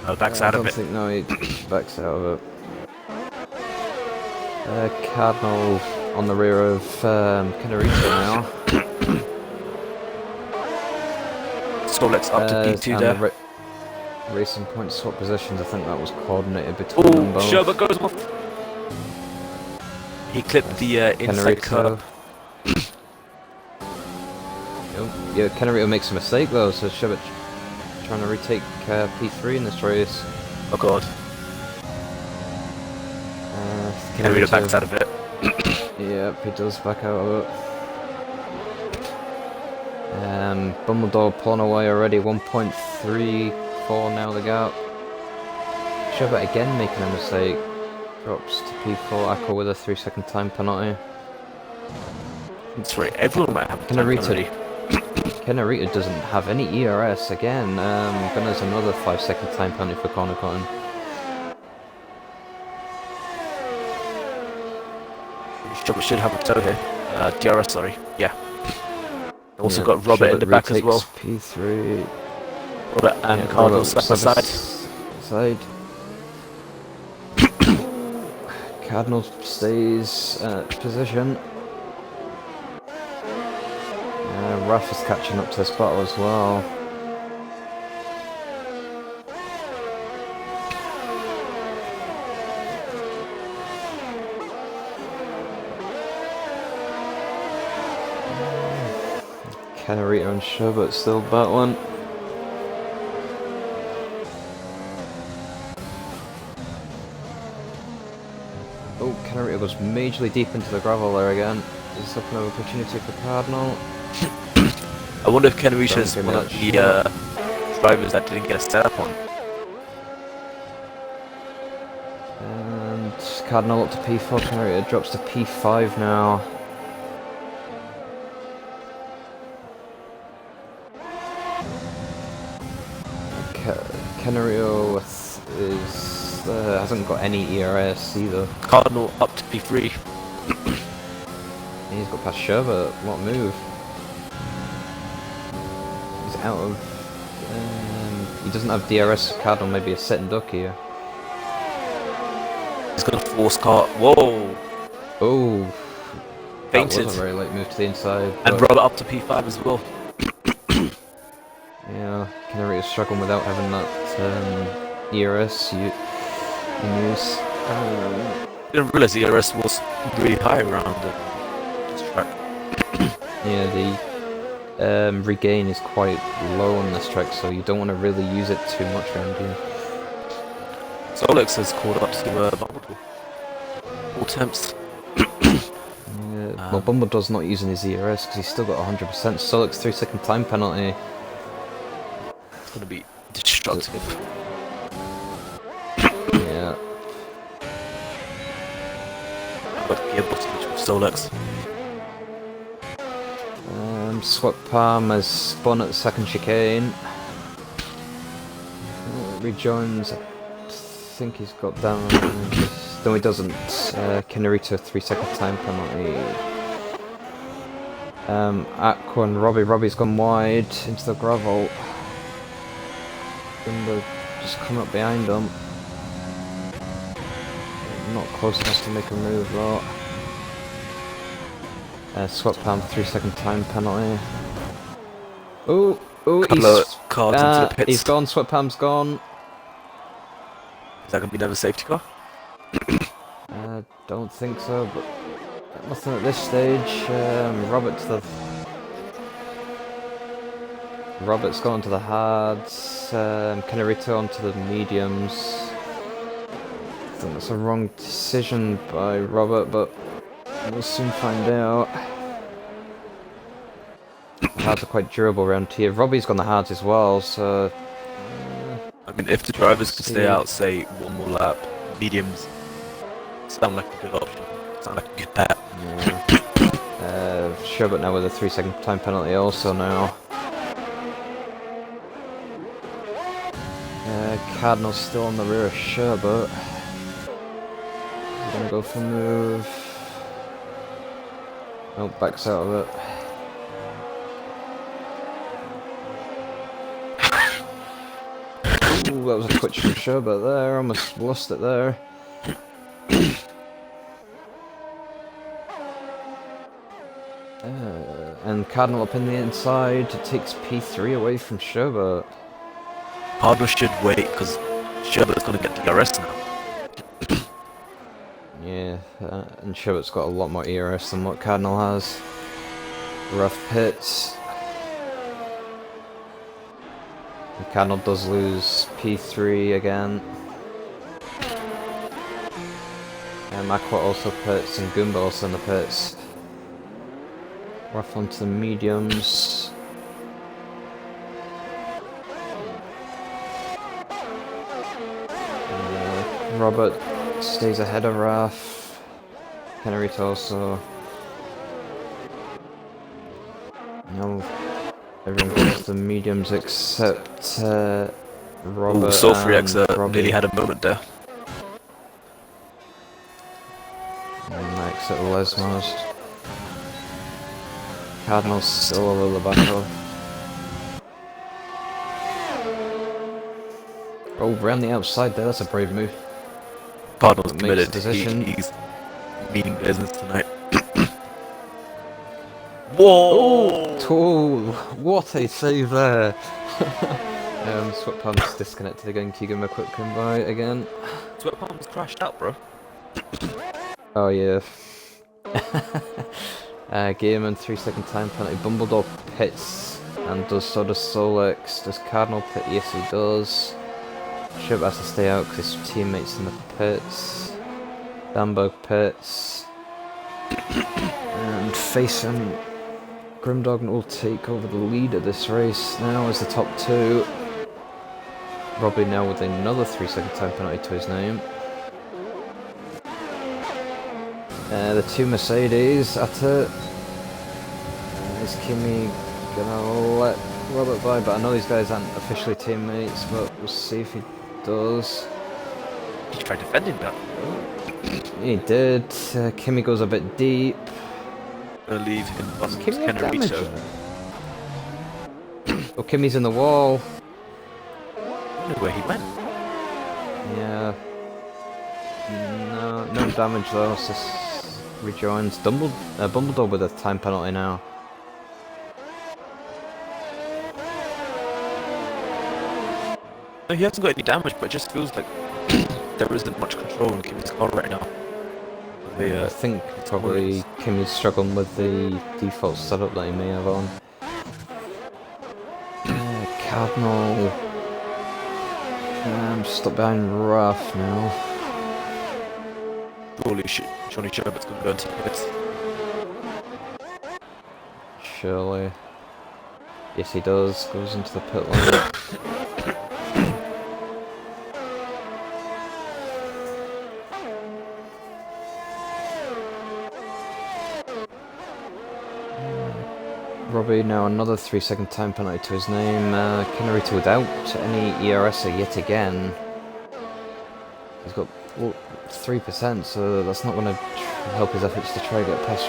Oh, backs out of it. No, he backs out of it. Cardinal on the rear of Canarito now. Scorelet's up to P2 there. Racing point swap positions, I think that was coordinated between them both. Sherbert goes off. He clipped the inside curb. Yeah, Canarito makes a mistake though, so Sherbert trying to retake P3 in this race. Oh god. Canarito backs out of it. Yep, he does back out of it. Bumbledog pulling away already, 1.34 now the gap. Sherbert again making a mistake. Drops to P4, Akko with a 3-second time penalty. That's right, everyone might have a time penalty. Canarito doesn't have any ERS again. Gunner's another 5-second time penalty for corner cutting. Sherbert should have a toe here. DRS, sorry. Yeah. Also got Robert in the back as well. P3. Robert and Cardinal side by side. Cardinal stays position. Raff is catching up to this battle as well. Canarito and Sherbert still battling. Oh, Canarito goes majorly deep into the gravel there again. Is this an opportunity for Cardinal? I wonder if Canarito is one of the drivers that didn't get a setup on. And Cardinal up to P4, Canarito drops to P5 now. Canarito hasn't got any ERS either. Cardinal up to P3. He's got past Sherbert. What a move. He's out of... he doesn't have DRS. Cardinal maybe a sit and duck here. He's gonna force car. Whoa! Oh, that was Fainted. a very late move to the inside. And But brought it up to P5 as well. yeah, Canary is struggling without having that ERS in use. Didn't realize the ERS was really high around this track. Yeah, the regain is quite low on this track, so you don't want to really use it too much around here. Solex has caught up to Bumblebee. All temps. Well, Bumbledore's not using his ERS because he's still got 100%. Solix 3-second time penalty. It's gonna be destructive. Yeah. I've got the gearbox switch with Solex. Swap Palm has spun at the second chicane. Rejoins. I think he's got down. No, he doesn't. Kinerito 3-second time penalty. Aqua and Robbie's gone wide into the gravel. Gimbo just come up behind him. Not close enough to make a move though. Swap Palm 3-second time penalty. Oh, Couple of cars into the pits. he's gone. Swap Palm's gone. Is that gonna be another safety car? Don't think so, but nothing at this stage. Robert's gone to the hards. Canarito onto the mediums. I think that's a wrong decision by Robert, but we'll soon find out. Hards are quite durable around here. Robbie's gone the hards as well, so. I mean, if the drivers could stay out, say, one more lap, mediums sound like a good option. Sound like a good bet. Yeah. Sherbert now with a 3-second time penalty also now. Cardinal's still on the rear of Sherbert. He's gonna go for a move. Nope, backs out of it. Ooh, that was a twitch from Sherbert there, almost lost it there. And Cardinal up in the inside takes P3 away from Sherbert. Cardinal should wait, because Sherbert's gonna get DRS now. Yeah, and Sherbert's got a lot more ERS than what Cardinal has. Rough pits. And Cardinal does lose P3 again. And Aqua also pits, and Goomba also in the pits. Rough onto the mediums. Robert stays ahead of Raf. Canarito also. No, everyone goes to the mediums except Robert. Ooh, Sulfurix Robbie. nearly had a moment there. And Max at Lesmos. Cardinal's still over the battle. Oh, round the outside there, that's a brave move. Cardinal's Makes committed. the position. He's meaning business tonight. Whoa! Oh, what a save there! Swap Palm's disconnected again. Can you give him a quick invite again? Sweat Palm's crashed out, bro. Oh yeah. Gaiman 3-second time penalty. Bumbledore pits and does so does Solex. Does Cardinal pit? Yes, he does. Ship has to stay out because his teammates in the pits. Bamberg pits. And facing Grimdog will take over the lead of this race now as the top two. Robbie now with another 3-second time penalty to his name. The two Mercedes at it. Is Kimi gonna let Robert by? But I know these guys aren't officially teammates, but we'll see if he does. He tried defending that. He did. Kimi goes a bit deep. Gonna leave him on Kimi have damage Canarito. there? Oh, Kimi's in the wall. I don't know where he went. Yeah. No, No damage though, it's just rejoins. Bumbledore with a time penalty now. No, he hasn't got any damage, but it just feels like there isn't much control in Kimmy's car right now. I think probably Kimmy's struggling with the default setup that he may have on. Cardinal. I'm stuck behind Ruff now. Surely Johnny Sherbert's going to go into the pits. Surely. Yes, he does. Goes into the pit lane. Robbie, now another 3-second time penalty to his name. Kennerita without any ERS yet again. He's got 3%, so that's not going to help his efforts to try to get past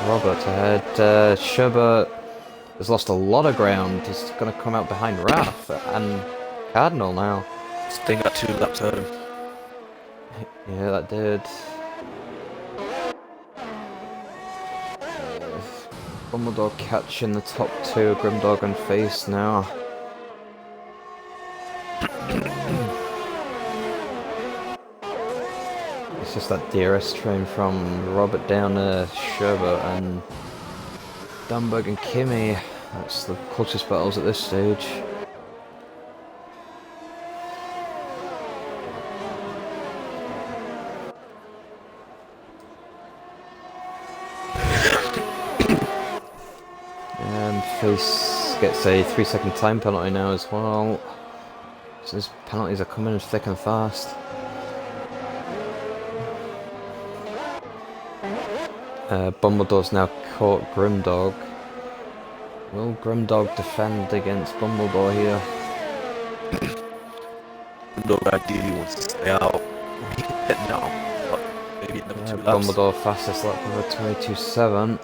Robert ahead. Sherbert has lost a lot of ground. He's going to come out behind Raph and Cardinal now. Staying at 2 laps hurt him. Yeah, that did. Bumbledore catching the top 2, Grimdog and Face now. It's just that DRS train from Robert down to Sherbert and Dunberg and Kimmy. That's the closest battles at this stage. And Face gets a 3-second time penalty now as well. So his penalties are coming in thick and fast. Bumbledore's now caught Grimdog. Will Grimdog defend against Bumbledore here? Grimdog ideally wants to stay out. He can hit now, but maybe in number 2 laps. Bumbledore fastest lap with a 22.7.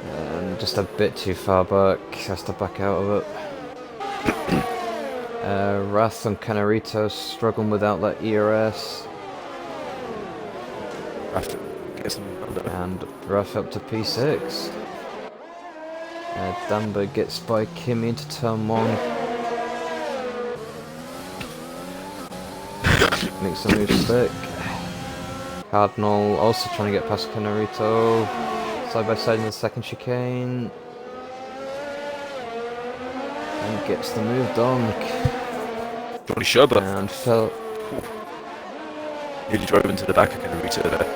And just a bit too far back, has to back out of it. Wrath and Canarito struggling without that ERS. And Wrath up to P6. Dunberg gets by Kimmy into turn 1. Makes the move stick. Cardinal also trying to get past Canarito. Side by side in the second chicane. And gets the move done. Johnny Sherbert. And fell. Nearly drove into the back of Canarito there.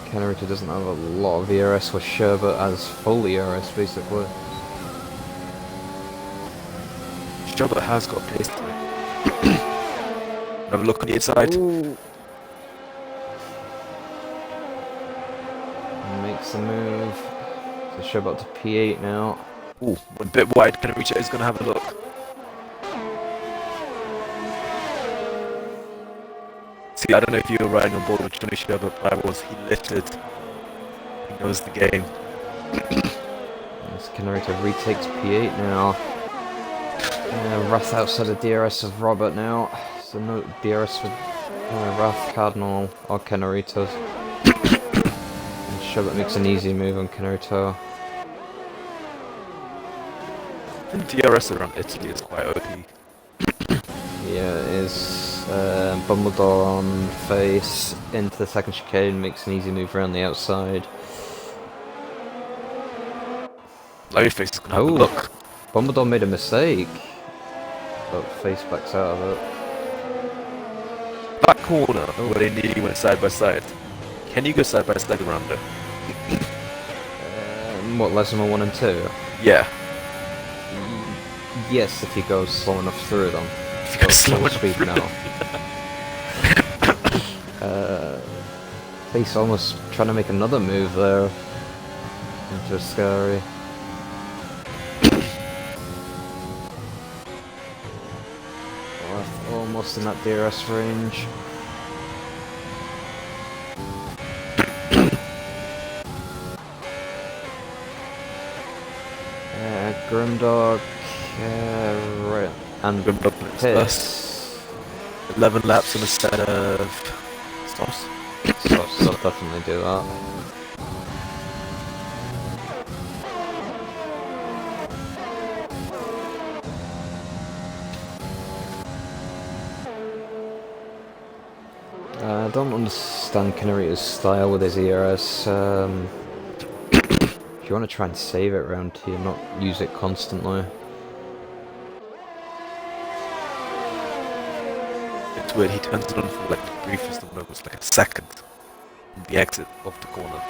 Canarito doesn't have a lot of ERS with Sherbert as full ERS basically. Sherbert has got pace to it. Have a look on the inside. Ooh. Makes the move. So Sherbert to P8 now. Ooh, a bit wide. Canarito is going to have a look. See, I don't know if you were riding on board with Johnny Sherbert, but I was. He lifted. He knows the game. As Canarito retakes P8 now. Wrath outside the DRS of Robert now. So no DRS for Wrath, Cardinal, or Canarito. And Sherbert makes an easy move on Canarito. I think DRS around Italy is quite OP. Yeah, it is. Bumbledore on Face into the second chicane, makes an easy move around the outside. Face is gonna have a look. Bumbledore made a mistake, but Face backs out of it. Back corner, where they nearly went side by side. Can you go side by side around it? What, lesson 1 and 2? Yeah. Yes, if you go slow enough through them. If you go slow enough speed through now. Face almost trying to make another move there. Which is scary. Almost in that DRS range. Grimdog right, and Grimdog wins first. pits. 11 laps on a set of stops. So I'll definitely do that. I don't understand Canarita's style with his ERS. If you want to try and save it around here, not use it constantly. It's weird, he turns it on for like the briefest of moments, like a second. The exit of the corner.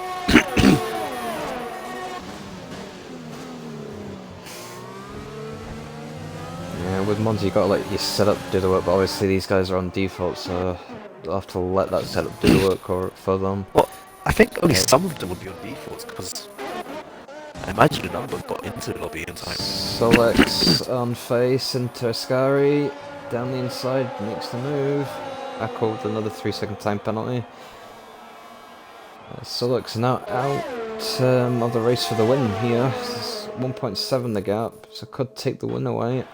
Yeah, with Monza you gotta let your setup do the work, but obviously these guys are on default, so I'll have to let that setup do the work for them. Well, I think only Okay. some of them would be on defaults, because I imagine a number got into the lobby in time. Solex on face into Ascari, down the inside, makes the move. Echo with another 3-second time penalty. Solex now out of the race for the win here. It's 1.7 the gap, so could take the win away.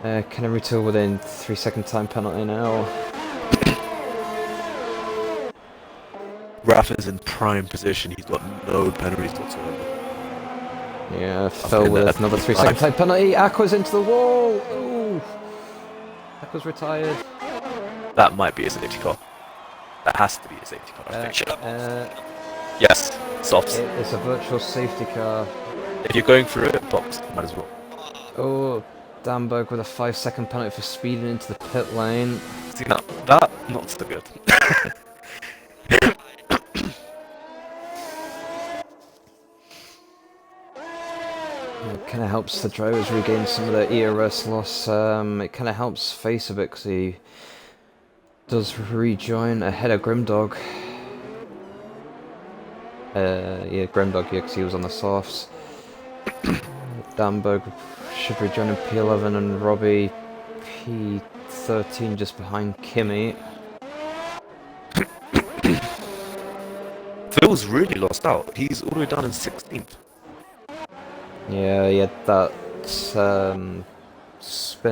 Canarito within 3-second time penalty now. Raph is in prime position, he's got no penalties whatsoever. Yeah, fell with another 3-second time penalty. Aqua's into the wall! Ooh! Aqua's retired. That might be a safety car. That has to be a safety car, I think. Yes, softs. It's a virtual safety car. If you're going through it, box, might as well. Oh, Damberg with a 5-second penalty for speeding into the pit lane. See, now, that, not so good. It kind of helps the drivers regain some of their ERS loss. It kind of helps Face a bit because he does rejoin ahead of Grimdog. Yeah, Grimdog, yeah, because he was on the softs. Damberg should rejoin in P11 and Robbie P13 just behind Kimmy. Phil's really lost out. He's all the way down in 16th. Yeah, he had that spin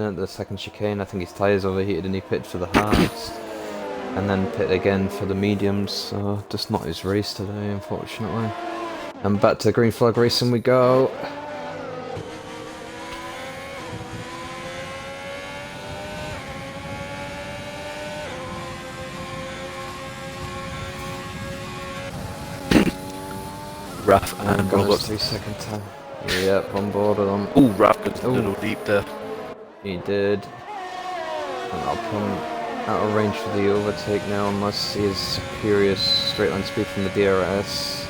at the second chicane. I think his tyres overheated and he pitted for the hards. And then pit again for the mediums, so just not his race today, unfortunately. And back to green flag racing we go. Raph and Robert. 3-second time. Yep, on board with them. Ooh, Raph goes a little deep there. He did. And I'll put him out of range for the overtake now, unless he has superior straight line speed from the DRS.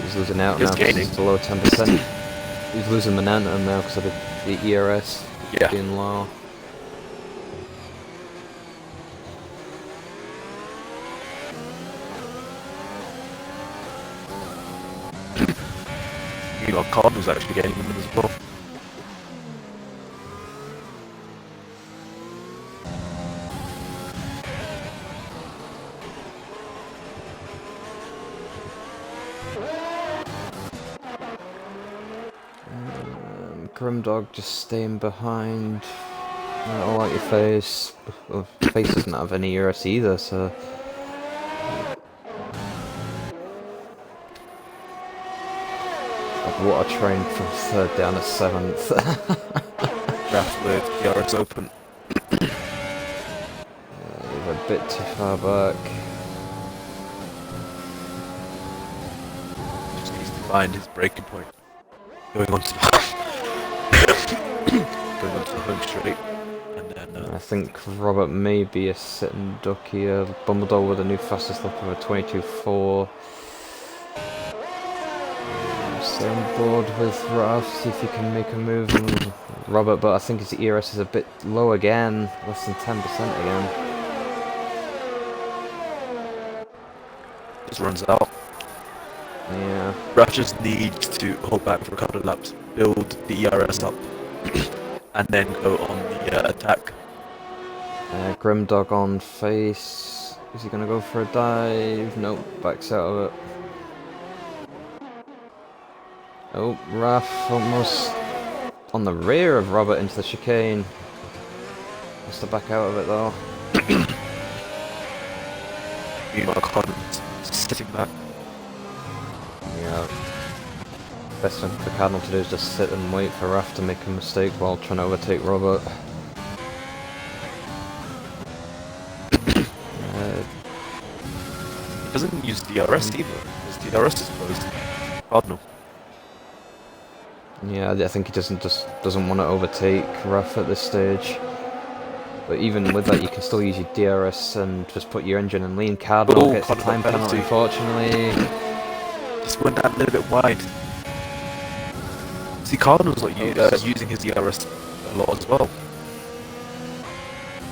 He's losing out now because he's below 10%. He's losing momentum now because of the ERS being low. Meanwhile, Cardinal's actually getting them as well. Grimdog just staying behind. I don't like your face. Well, face doesn't have any ERS either, so. What a train from 3rd down to 7th. Raph with DRS open. We're a bit too far back. Just needs to find his breaking point. Going on to the home straight. And then I think Robert may be a sitting duck here. Bumbledore with a new fastest lap of a 22.4. Stay on board with Raph, see if he can make a move on Robert, but I think his ERS is a bit low again, less than 10% again. just runs out. Yeah. Raph just needs to hold back for a couple of laps, build the ERS up, and then go on the attack. Grimdog on face. Is he gonna go for a dive? Nope, backs out of it. Oh, Raf almost on the rear of Robert into the chicane. Has to back out of it though. Meanwhile, Cardinal's sitting back. Yeah. Best thing for Cardinal to do is just sit and wait for Raf to make a mistake while trying to overtake Robert. He doesn't use DRS either. His DRS is closed. Cardinal. Yeah, I think he doesn't want to overtake Raf at this stage. But even with that, you can still use your DRS and just put your engine in lean. Cardinal gets a time penalty, unfortunately. Just went that little bit wide. See, Cardinal's like using his DRS a lot as well.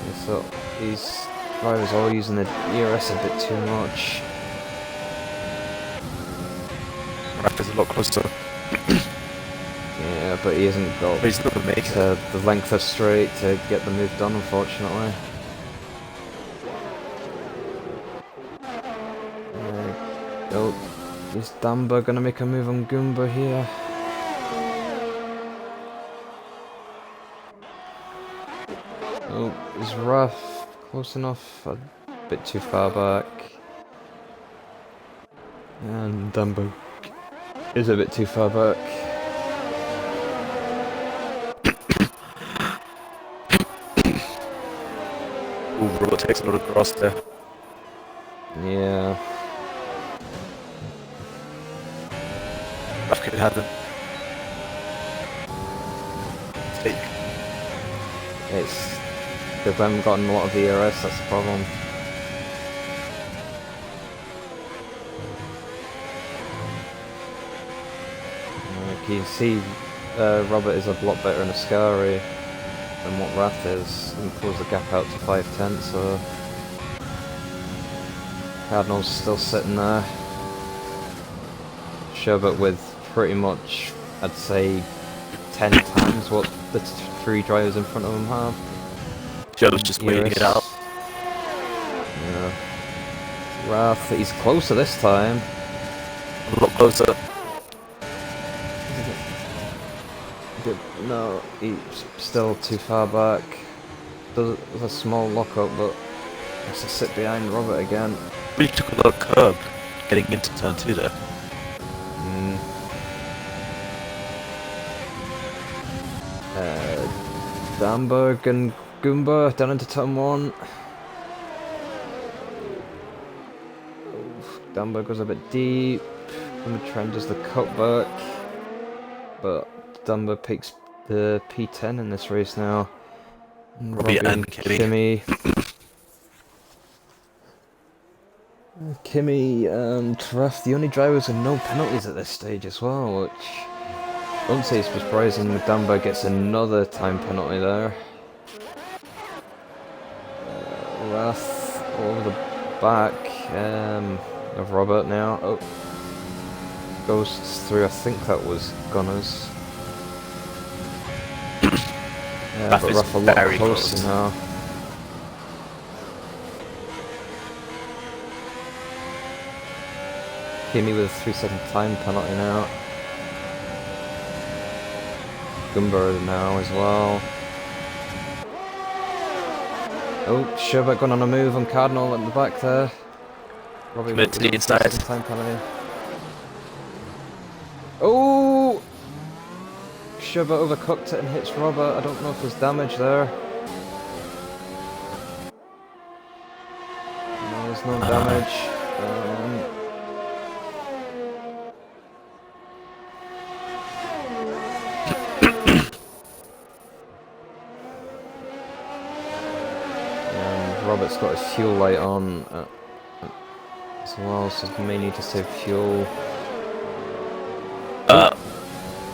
Yeah, so these drivers are all using the DRS a bit too much. Raf is a lot closer. Yeah, but he hasn't got But he's not gonna make it. the length of straight to get the move done, unfortunately. Oh, is Damba gonna make a move on Goomba here? Oh, is Raf close enough? A bit too far back. And Dumbo is a bit too far back. Ooh, Robert takes a lot of grass there. Yeah. Raf could have them. Take. It's... They haven't gotten a lot of DRS, that's the problem. You can see Robert is a lot better in Ascari than what Rath is, and close the gap out to 5/10, so Cardinal's still sitting there. Sherbert with pretty much, I'd say, 10 times what the three drivers in front of him have. Joe's just waiting it out. Yeah. Rath, he's closer this time. A lot closer. No, he's still too far back. There's a small lockup, but has to sit behind Robert again. Really took a lot of curb getting into turn 2 there. Damberg and Goomba down into turn 1. Damberg goes a bit deep. Goomba trend does the cutback. But Dumber picks the P10 in this race now. And Robbie and Kimmy. Kimmy and Raff, the only drivers with no penalties at this stage as well, which I wouldn't say is surprising. Dumber gets another time penalty there. Raff over the back of Robert now. Oh. Goes through, I think that was Gunners. Yeah, Raff but is Raff a lot very closer close. now. Kimmy with a 3-second time penalty now. Goomba now as well. Oh, Sherbert gone on a move on Cardinal at the back there. Robbie Commit to the inside. time penalty. Oh! Sherbert overcooked it and hits Robert. I don't know if there's damage there. No, there's no damage. And Robert's got his fuel light on as well, so he may need to save fuel.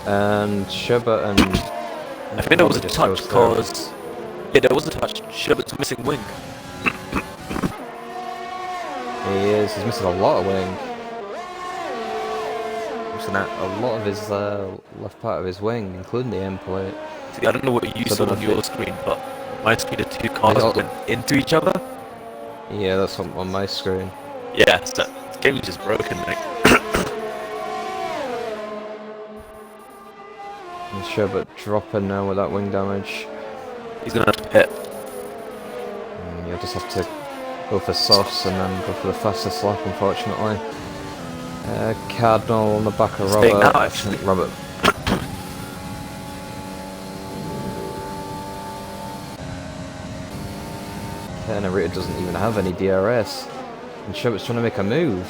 And Sherbert and... I think there was a touch because... Yeah, there was a touch. Sherbert's missing wing. He is. He's missing a lot of wing. Missing out a lot of his left part of his wing, including the end plate. See, I don't know what you So saw on your screen, but my screen, the two cars went into each other. Yeah, that's on my screen. Yeah, so the game is just broken, like. Sherbert dropping now with that wing damage. He's gonna have to pit. You'll just have to go for softs and then go for the fastest lap, unfortunately. Cardinal on the back of Staying Robert. now, I think actually. Robert. Narita doesn't even have any DRS. And Sherbert's trying to make a move.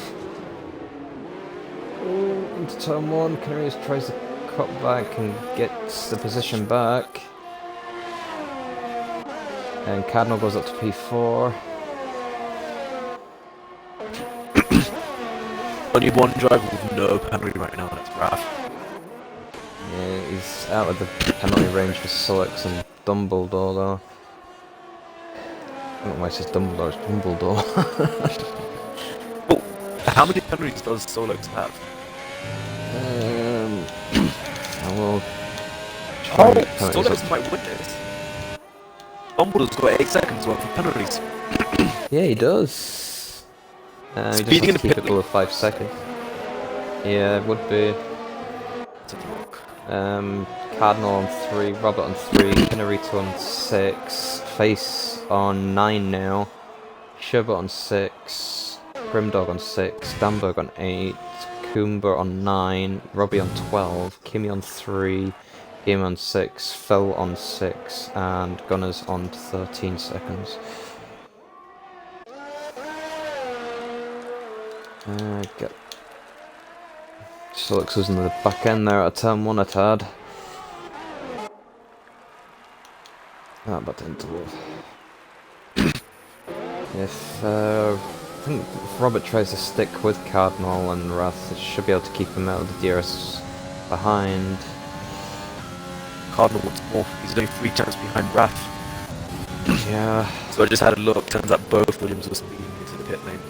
Oh, into turn 1. Canarius tries to cut back and gets the position back. And Cardinal goes up to P4. Only one driver with no penalty right now, that's Raph. Yeah, he's out of the penalty range for Solix and Dumbledore though. I don't know why it says Dumbledore, it's Dumbledore. Oh, how many penalties does Solix have? I will try and get penalties Solix up. might win this. Dumbledore's got 8 seconds worth of penalties. Yeah, he does. He just Speeding has in to the keep pit it below 5 seconds. Yeah, it would be. Let's have a look. Cardinal on 3, Robert on 3, Pinarito on 6, Face on 9 now, Sherbert on 6, Grimdog on 6, Damberg on 8, Coomber on 9, Robbie on 12, Kimmy on 3, Game on 6, Phil on 6, and Gunners on 13 seconds. Get Solix was in the back end there at turn 1 a tad. But didn't live. I think if Robert tries to stick with Cardinal and Wrath, it should be able to keep him out of the DRS behind. Cardinal wants more. He's only 3 tenths behind Raph. Yeah. So I just had a look. Turns out both Williams were speeding into the pit lane.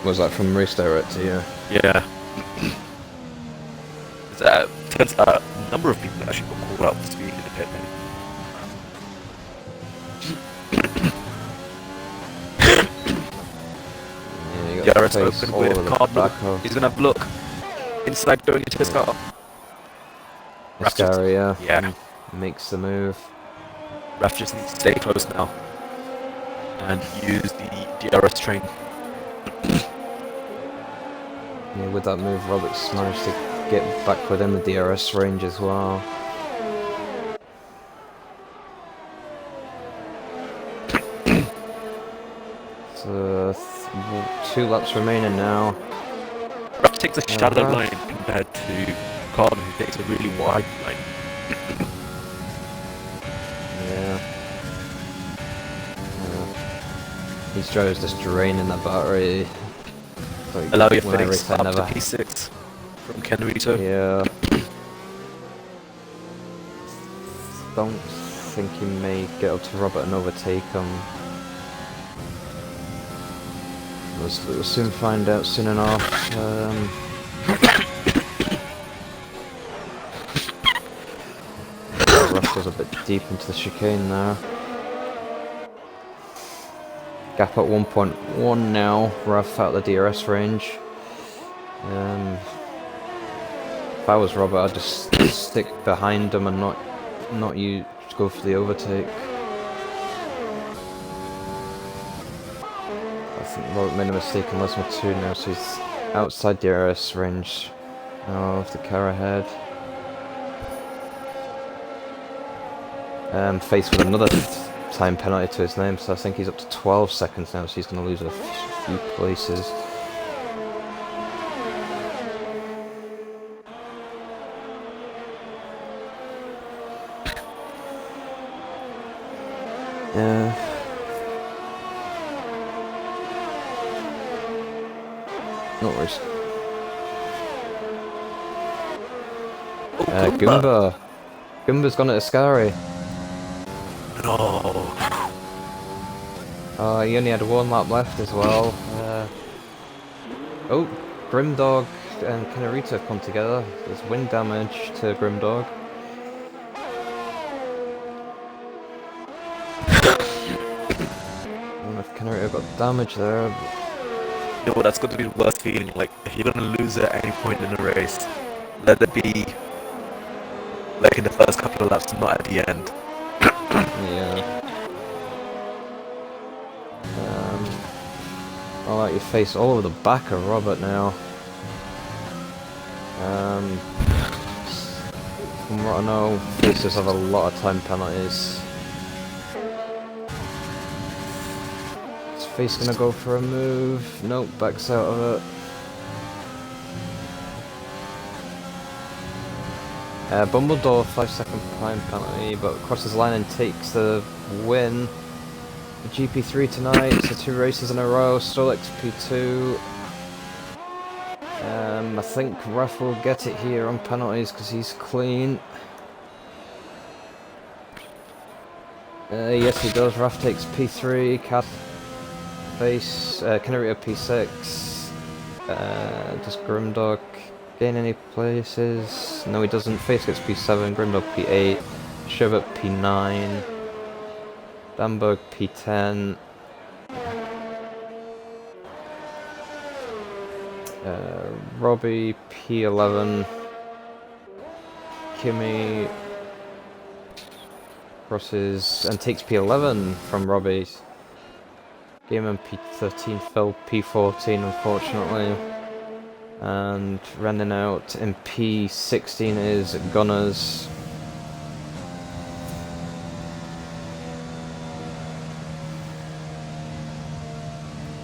Was that from race director? Yeah. Yeah. Turns out a number of people actually got called out for speeding in the pit lane. Yeah, you Yeah, got it's Face open all with over the Cardinal. back of He's gonna have a look. Inside going into his car. Ascari, yeah. Yeah. Makes the move. Raph just needs to stay close now. And use the DRS train. Yeah, with that move, Robert's managed to get back within the DRS range as well. So, 2 laps remaining now. Raph takes a shallow Raph. line compared to Cardinal, who takes a really wide line. Yeah. These drivers just draining the battery. Like, Allow your when I fittings race, I up to never. P6 from Kenrito. Yeah. Don't think he may get up to Robert and overtake him. We'll soon find out soon enough. Ruff goes a bit deep into the chicane there. Gap at 1.1 now. Ruff out of the DRS range. If I was Robert, I'd just stick behind him and not you go for the overtake. I think Robert made a mistake in lesson 2 now, so he's outside DRS range. Now of the car ahead. Faced with another time penalty to his name, so I think he's up to 12 seconds now, so he's going to lose a few places. No worries. Oh, Goomba. Goomba's gone at Ascari. No. He only had 1 lap left as well. Oh, Grimdog and Kenarita have come together. There's wind damage to Grimdog. I don't know if Kenarita got damage there. You know what, that's going to be the worst feeling. Like, if you're going to lose at any point in the race, let it be like in the first couple of laps, not at the end. Yeah. I'll let you face all over the back of Robert now. From what I know, faces have a lot of time penalties. Is Face gonna go for a move? Nope, backs out of it. Bumbledore 5-second time penalty, but crosses line and takes the win. GP3 tonight, so 2 races in a row. Stolex P2. I think Raf will get it here on penalties because he's clean. Yes, he does. Raf takes P3. Cat Face. Canarito P6. Does Grimdog gain any places? No, he doesn't. Face gets P7. Grimdog P8. Sherbet P9. Bamberg P10. Robbie P11. Kimmy crosses and takes P11 from Robbie's. Gameman P13, Phil P14 unfortunately. And running out in P16 is Gunners.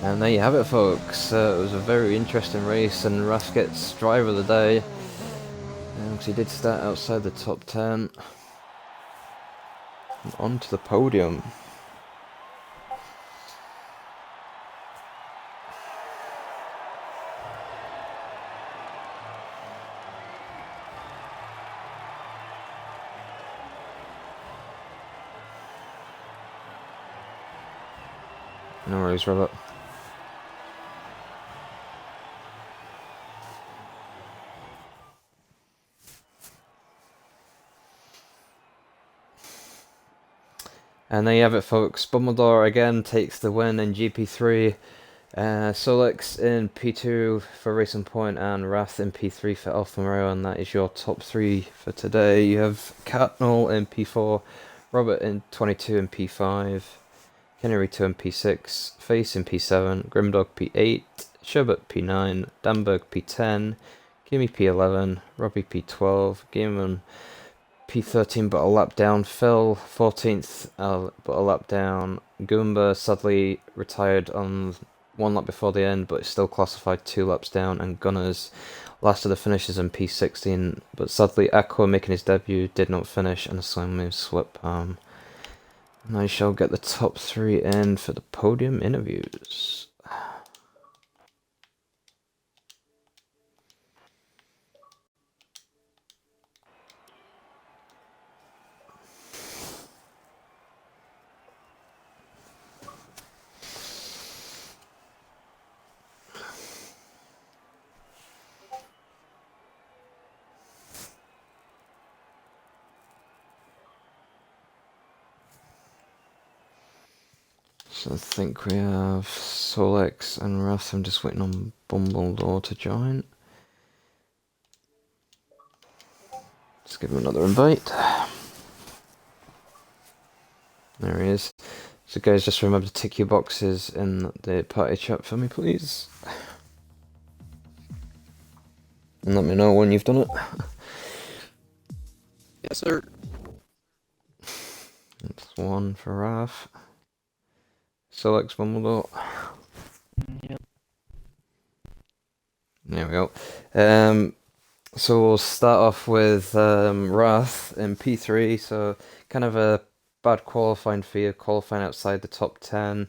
And there you have it, folks. It was a very interesting race, and Raf gets driver of the day. Because he did start outside the top 10. And onto the podium. No worries, Robert. And there you have it, folks. Bumbledore again takes the win in GP3. Solex in P2 for Racing Point, and Wrath in P3 for Alfa Romeo, and that is your top 3 for today. You have Catnall in P4, Robert in 22 in P5, Kennerito in P6, Face in P7, Grimdog P8, Sherbet P9, Danberg P10, Gimme P11, Robbie P12, Gameman P13 but a lap down, Phil 14th but a lap down, Goomba sadly retired on 1 lap before the end but is still classified 2 laps down, and Gunners last of the finishes in P16 but sadly Aqua making his debut did not finish and Simon swept palm. And I shall get the top 3 in for the podium interviews. So I think we have Solex and Wrath. I'm just waiting on Bumbledore to join. Let's give him another invite. There he is. So guys, just remember to tick your boxes in the party chat for me, please. And let me know when you've done it. Yes, sir. That's 1 for Wrath. Solex, Bumbledore. Yep. There we go. So we'll start off with Wrath in P3. So kind of a bad qualifying for you, qualifying outside the top 10.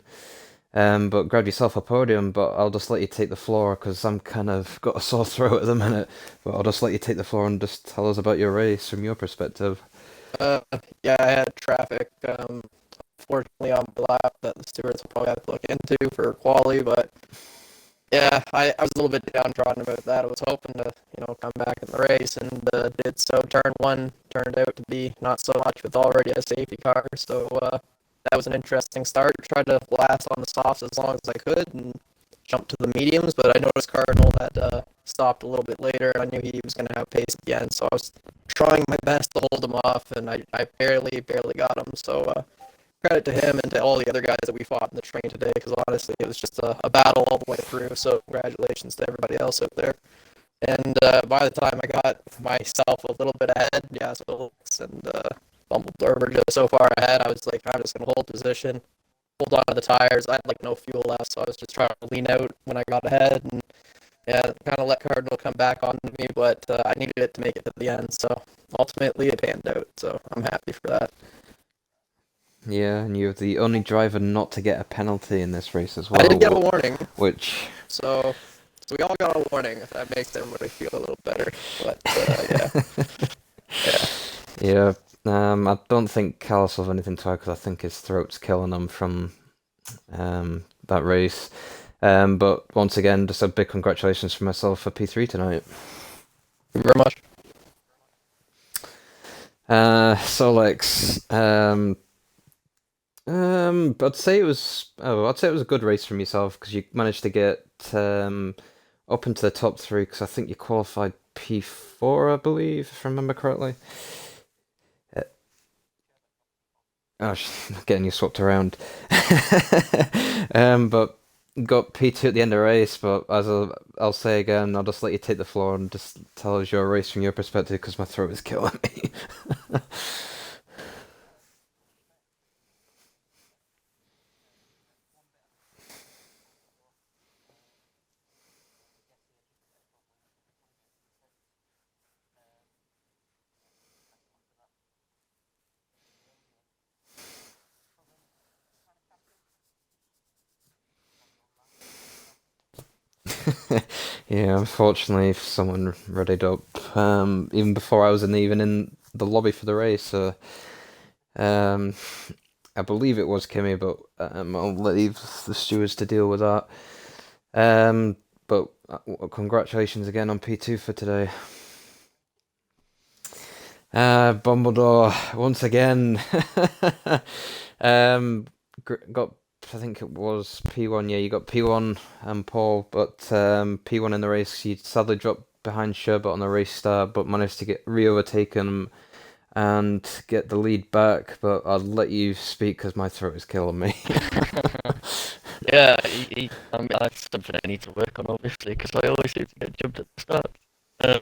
But grab yourself a podium. But I'll just let you take the floor because I'm kind of got a sore throat at the minute. But I'll just let you take the floor and just tell us about your race from your perspective. Yeah, I had traffic, fortunately on my lap that the stewards will probably have to look into for quali, but yeah, I was a little bit downtrodden about that. I was hoping to, come back in the race, and did so. Turn 1 turned out to be not so much with already a safety car, so that was an interesting start. Tried to last on the softs as long as I could, and jump to the mediums, but I noticed Cardinal had stopped a little bit later, and I knew he was going to have pace at the end, so I was trying my best to hold him off, and I barely got him. So credit to him and to all the other guys that we fought in the train today, because honestly, it was just a battle all the way through. So congratulations to everybody else out there. And by the time I got myself a little bit ahead, yeah, so and Dumbledore were just so far ahead, I was like, I'm just gonna hold position, hold on to the tires. I had like no fuel left, so I was just trying to lean out when I got ahead, and yeah, kind of let Cardinal come back on me, but I needed it to make it to the end. So ultimately, it panned out. So I'm happy for that. Yeah, and you're the only driver not to get a penalty in this race as I well, did get a warning, which so we all got a warning. If that makes everybody feel a little better, but yeah. yeah, I don't think Carlos will have anything to add because I think his throat's killing him from that race. But once again, just a big congratulations for myself for P3 tonight. Thank you very much. Solex, I'd say it was a good race from yourself because you managed to get up into the top three because I think you qualified P4, I believe, if I remember correctly. Getting you swapped around. But got P2 at the end of the race. But as I'll say again, I'll just let you take the floor and just tell us your race from your perspective because my throat is killing me. Yeah, unfortunately, someone readied up even before I was even in the lobby for the race. So, I believe it was Kimmy, but I'll leave the stewards to deal with that. But congratulations again on P2 for today. Bumbledore once again. Got, I think it was P1. Yeah, you got P1 and Paul, but P1 in the race. You sadly dropped behind Sherbert on the race start, but managed to get re-overtaken and get the lead back. But I'll let you speak because my throat is killing me. Yeah, I mean, that's something I need to work on, obviously, because I always seem to get jumped at the start. I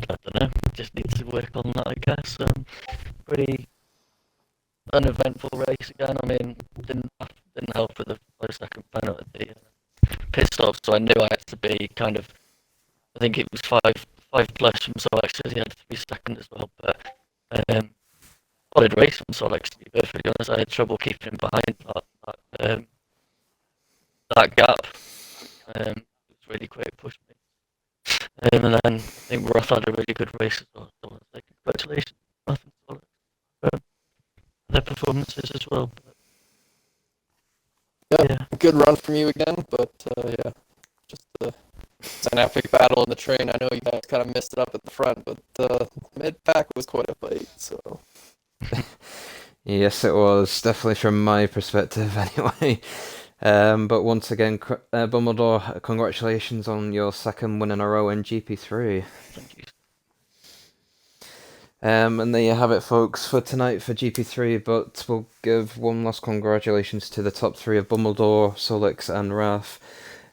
don't know, just need to work on that, I guess. Pretty uneventful race again. I mean, didn't help with the 5 second penalty. Pit stop, so I knew I had to be kind of. I think it was five plus from Solex, so he had 3 seconds as well. But solid race from Solex, to be perfectly honest. I had trouble keeping him behind that gap. It was really quick, pushed me. And then I think Roth had a really good race as well. So I was like, congratulations, Roth and Solex, for their performances as well. But, Yeah, good run from you again, but yeah, just it's an epic battle in the train. I know you guys kind of messed it up at the front, but mid-pack was quite a fight, so. Yes, it was definitely from my perspective, anyway. But once again, Bumbledore, congratulations on your second win in a row in GP3. thank you. And there you have it, folks, for tonight for GP3. But we'll give one last congratulations to the top three of Bumbledore, Solix, and Raf.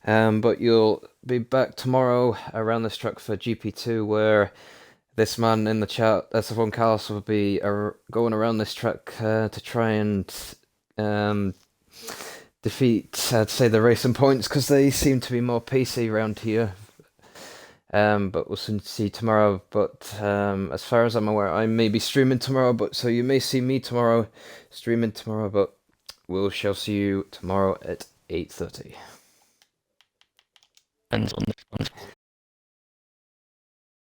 But you'll be back tomorrow around this track for GP2, where this man in the chat, Estefan Carlos, will be going around this track to try and defeat, I'd say, the racing points, because they seem to be more pacey around here. But we'll soon see tomorrow. But as far as I'm aware, I may be streaming tomorrow, but so you may see me tomorrow streaming tomorrow, but we shall see you tomorrow at 8:30. Depends on this one.